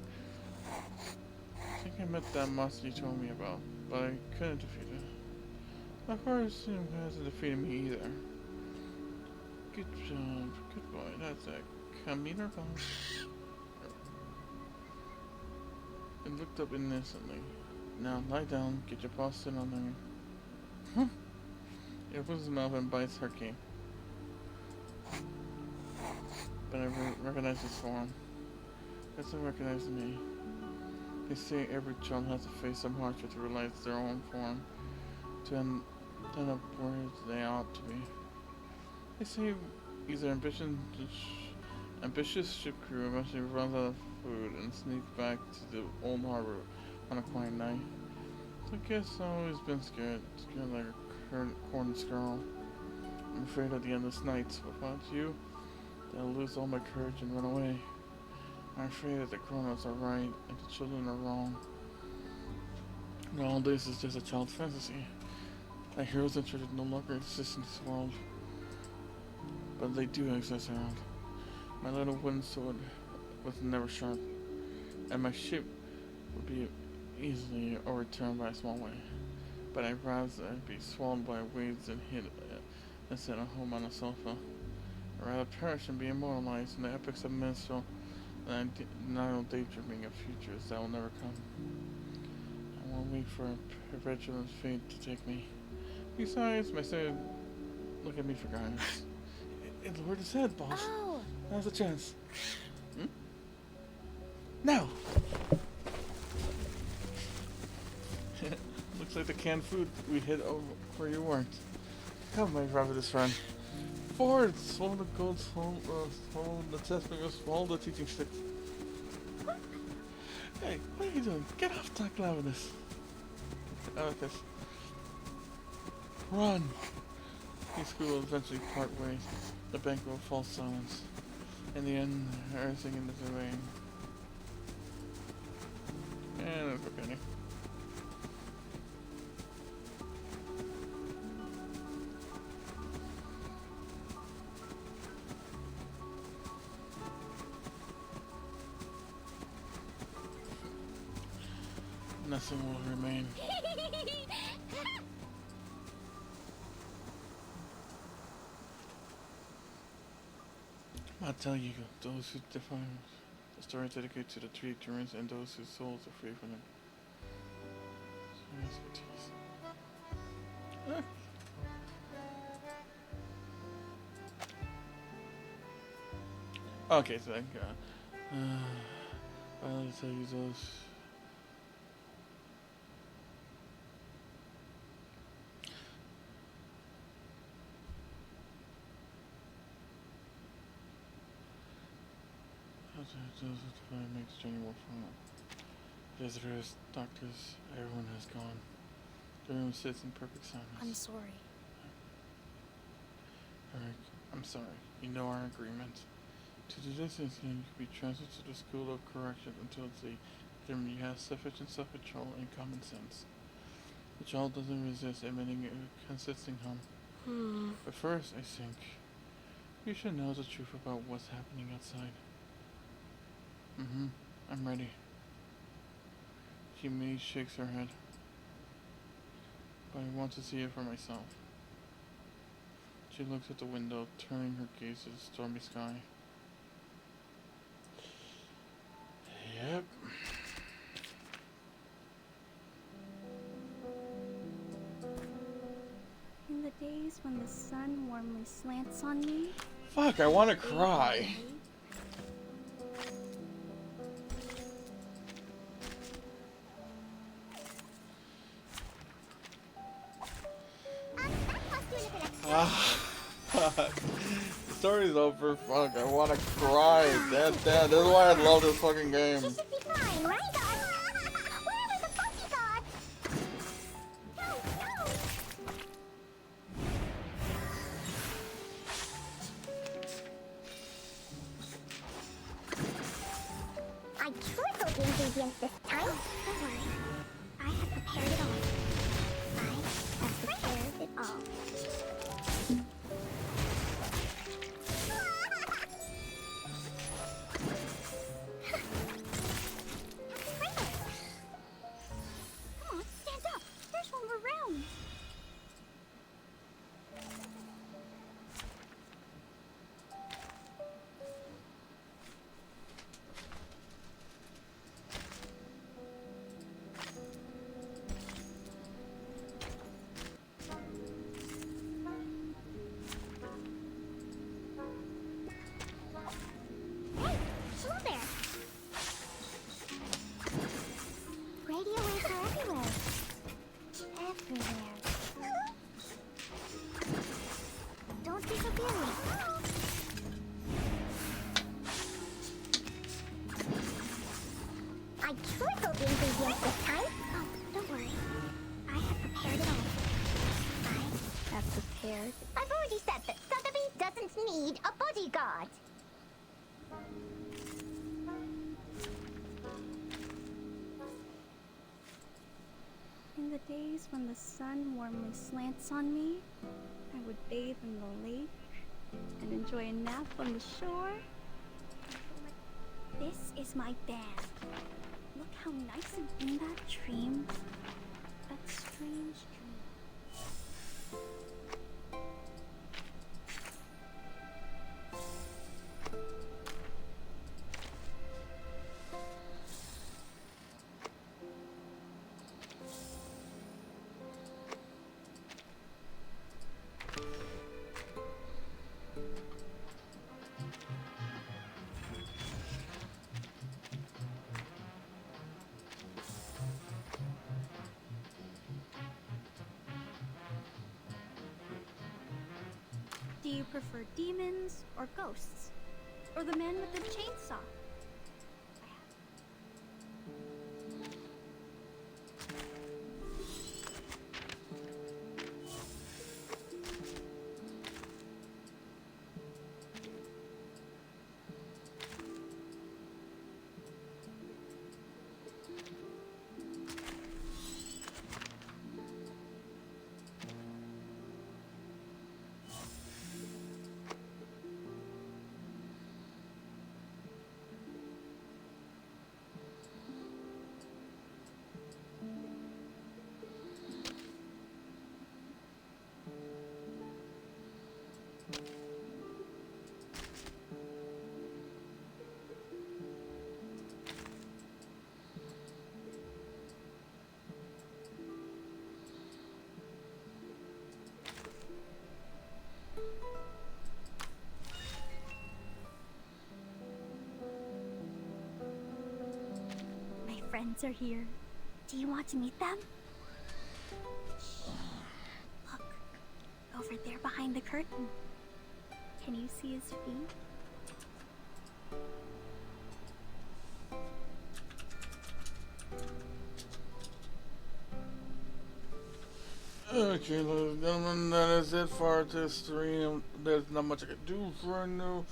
Speaker 1: I think I met that monster you told me about, but I couldn't defeat it. Of course, it hasn't defeated me either. Good job, good boy, that's it. Come meet our boss. And looked up innocently. Now lie down, get your paws sit on there. He opens his mouth and bites her key. But I recognize his form. He doesn't recognize me. They say every child has to face some hardship to realize their own form, to end up where they ought to be. They say either ambitious ship crew eventually runs out of food and sneaks back to the old harbor on a quiet night. So I guess I've always been scared like a corn squirrel. I'm afraid of the endless nights. What about you? That I'll lose all my courage and run away. I'm afraid that the grown-ups are right and the children are wrong. And all this is just a child's fantasy. That heroes and treasures no longer exist in this world. But they do exist around. My little wooden sword was never sharp, and my ship would be easily overturned by a small wave. But I'd rather be swallowed by waves than hit instead of home on a sofa. I'd rather perish and be immortalized in the epics of minstrel than not daydreaming of futures that will never come. I won't wait for a perpetual fate to take me. Besides, my son look at me for guidance. It lowered his head, boss.
Speaker 5: Oh.
Speaker 1: Now's a chance. Now! Looks like the canned food we hid over where you weren't. Come, my ravenous friend. Forward! Swallow the gold, swallow the testament, swallow the teaching stick. Hey, what are you doing? Get off that ravenous. This. Run! These two will eventually part ways. The bank will fall silence. In the end, everything in the rain. And there's a penny. Nothing will remain. I'll tell you, those who defy the story is dedicated to the three ignorance and those whose souls are free from them. Okay, so like, I'll tell you those. Those who make the journey more fun. Visitors, doctors, everyone has gone. The room sits in perfect silence.
Speaker 2: I'm sorry.
Speaker 1: Eric, I'm sorry. You know our agreement. To do this incident, you can be transferred to the School of Correction until the determined you have sufficient self-control and common sense. The child doesn't resist emitting a consistent hum. But first, I think you should know the truth about what's happening outside. I'm ready. Kimmy shakes her head. But I want to see it for myself. She looks at the window, turning her gaze to the stormy sky. Yep.
Speaker 2: In the days when the sun warmly slants on me.
Speaker 1: Fuck, I want to cry. The story's over. Fuck, I want to cry. This is why I love this fucking game.
Speaker 5: She should be fine, right? Where was the bodyguard? No, no! I tripled the ingredients this time. Don't worry. I have prepared it all. I have prepared it all.
Speaker 2: Come on, stand up. There's one more round.
Speaker 5: Hey, slow there. Radio waves are everywhere. Everywhere. Don't be so furious. I tripled the ingredients this time. Oh, don't worry. I have prepared it all. I have prepared. I've already said that Sotheby doesn't need a bodyguard.
Speaker 2: In the days when the sun warmly slants on me, I would bathe in the lake and enjoy a nap on the shore. This is my band. Look how nice and in that dream. That strange dream. Do you prefer demons or ghosts? Or the man with the chainsaw? My friends are here. Do you want to meet them? Look, over there behind the curtain. Can you see his feet?
Speaker 1: Okay, ladies and gentlemen, that is it for this stream. There's not much I can do for a new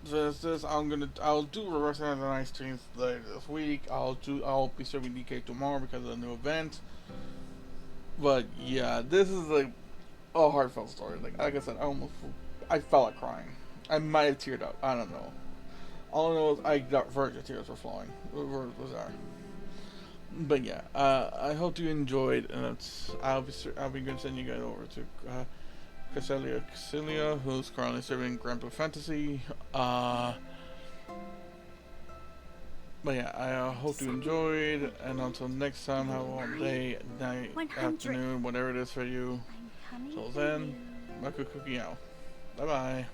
Speaker 1: I'll do the rest of the night streams later this week. I'll be serving DK tomorrow because of the new event. But yeah, this is like a heartfelt story. Like I said, I felt like crying. I might have teared up. I don't know. All I know is I got virgin tears were flowing. Was there? But yeah, I hope you enjoyed, and I'll be going to send you guys over to Cassilia, who's currently serving Grand Blue Fantasy. But yeah, I hope you enjoyed, and until next time, have a wonderful day, night,
Speaker 2: 100.
Speaker 1: afternoon, whatever it is for you.
Speaker 2: I'm coming
Speaker 1: Till
Speaker 2: for
Speaker 1: then,
Speaker 2: you.
Speaker 1: Storm Cookie out. Bye bye.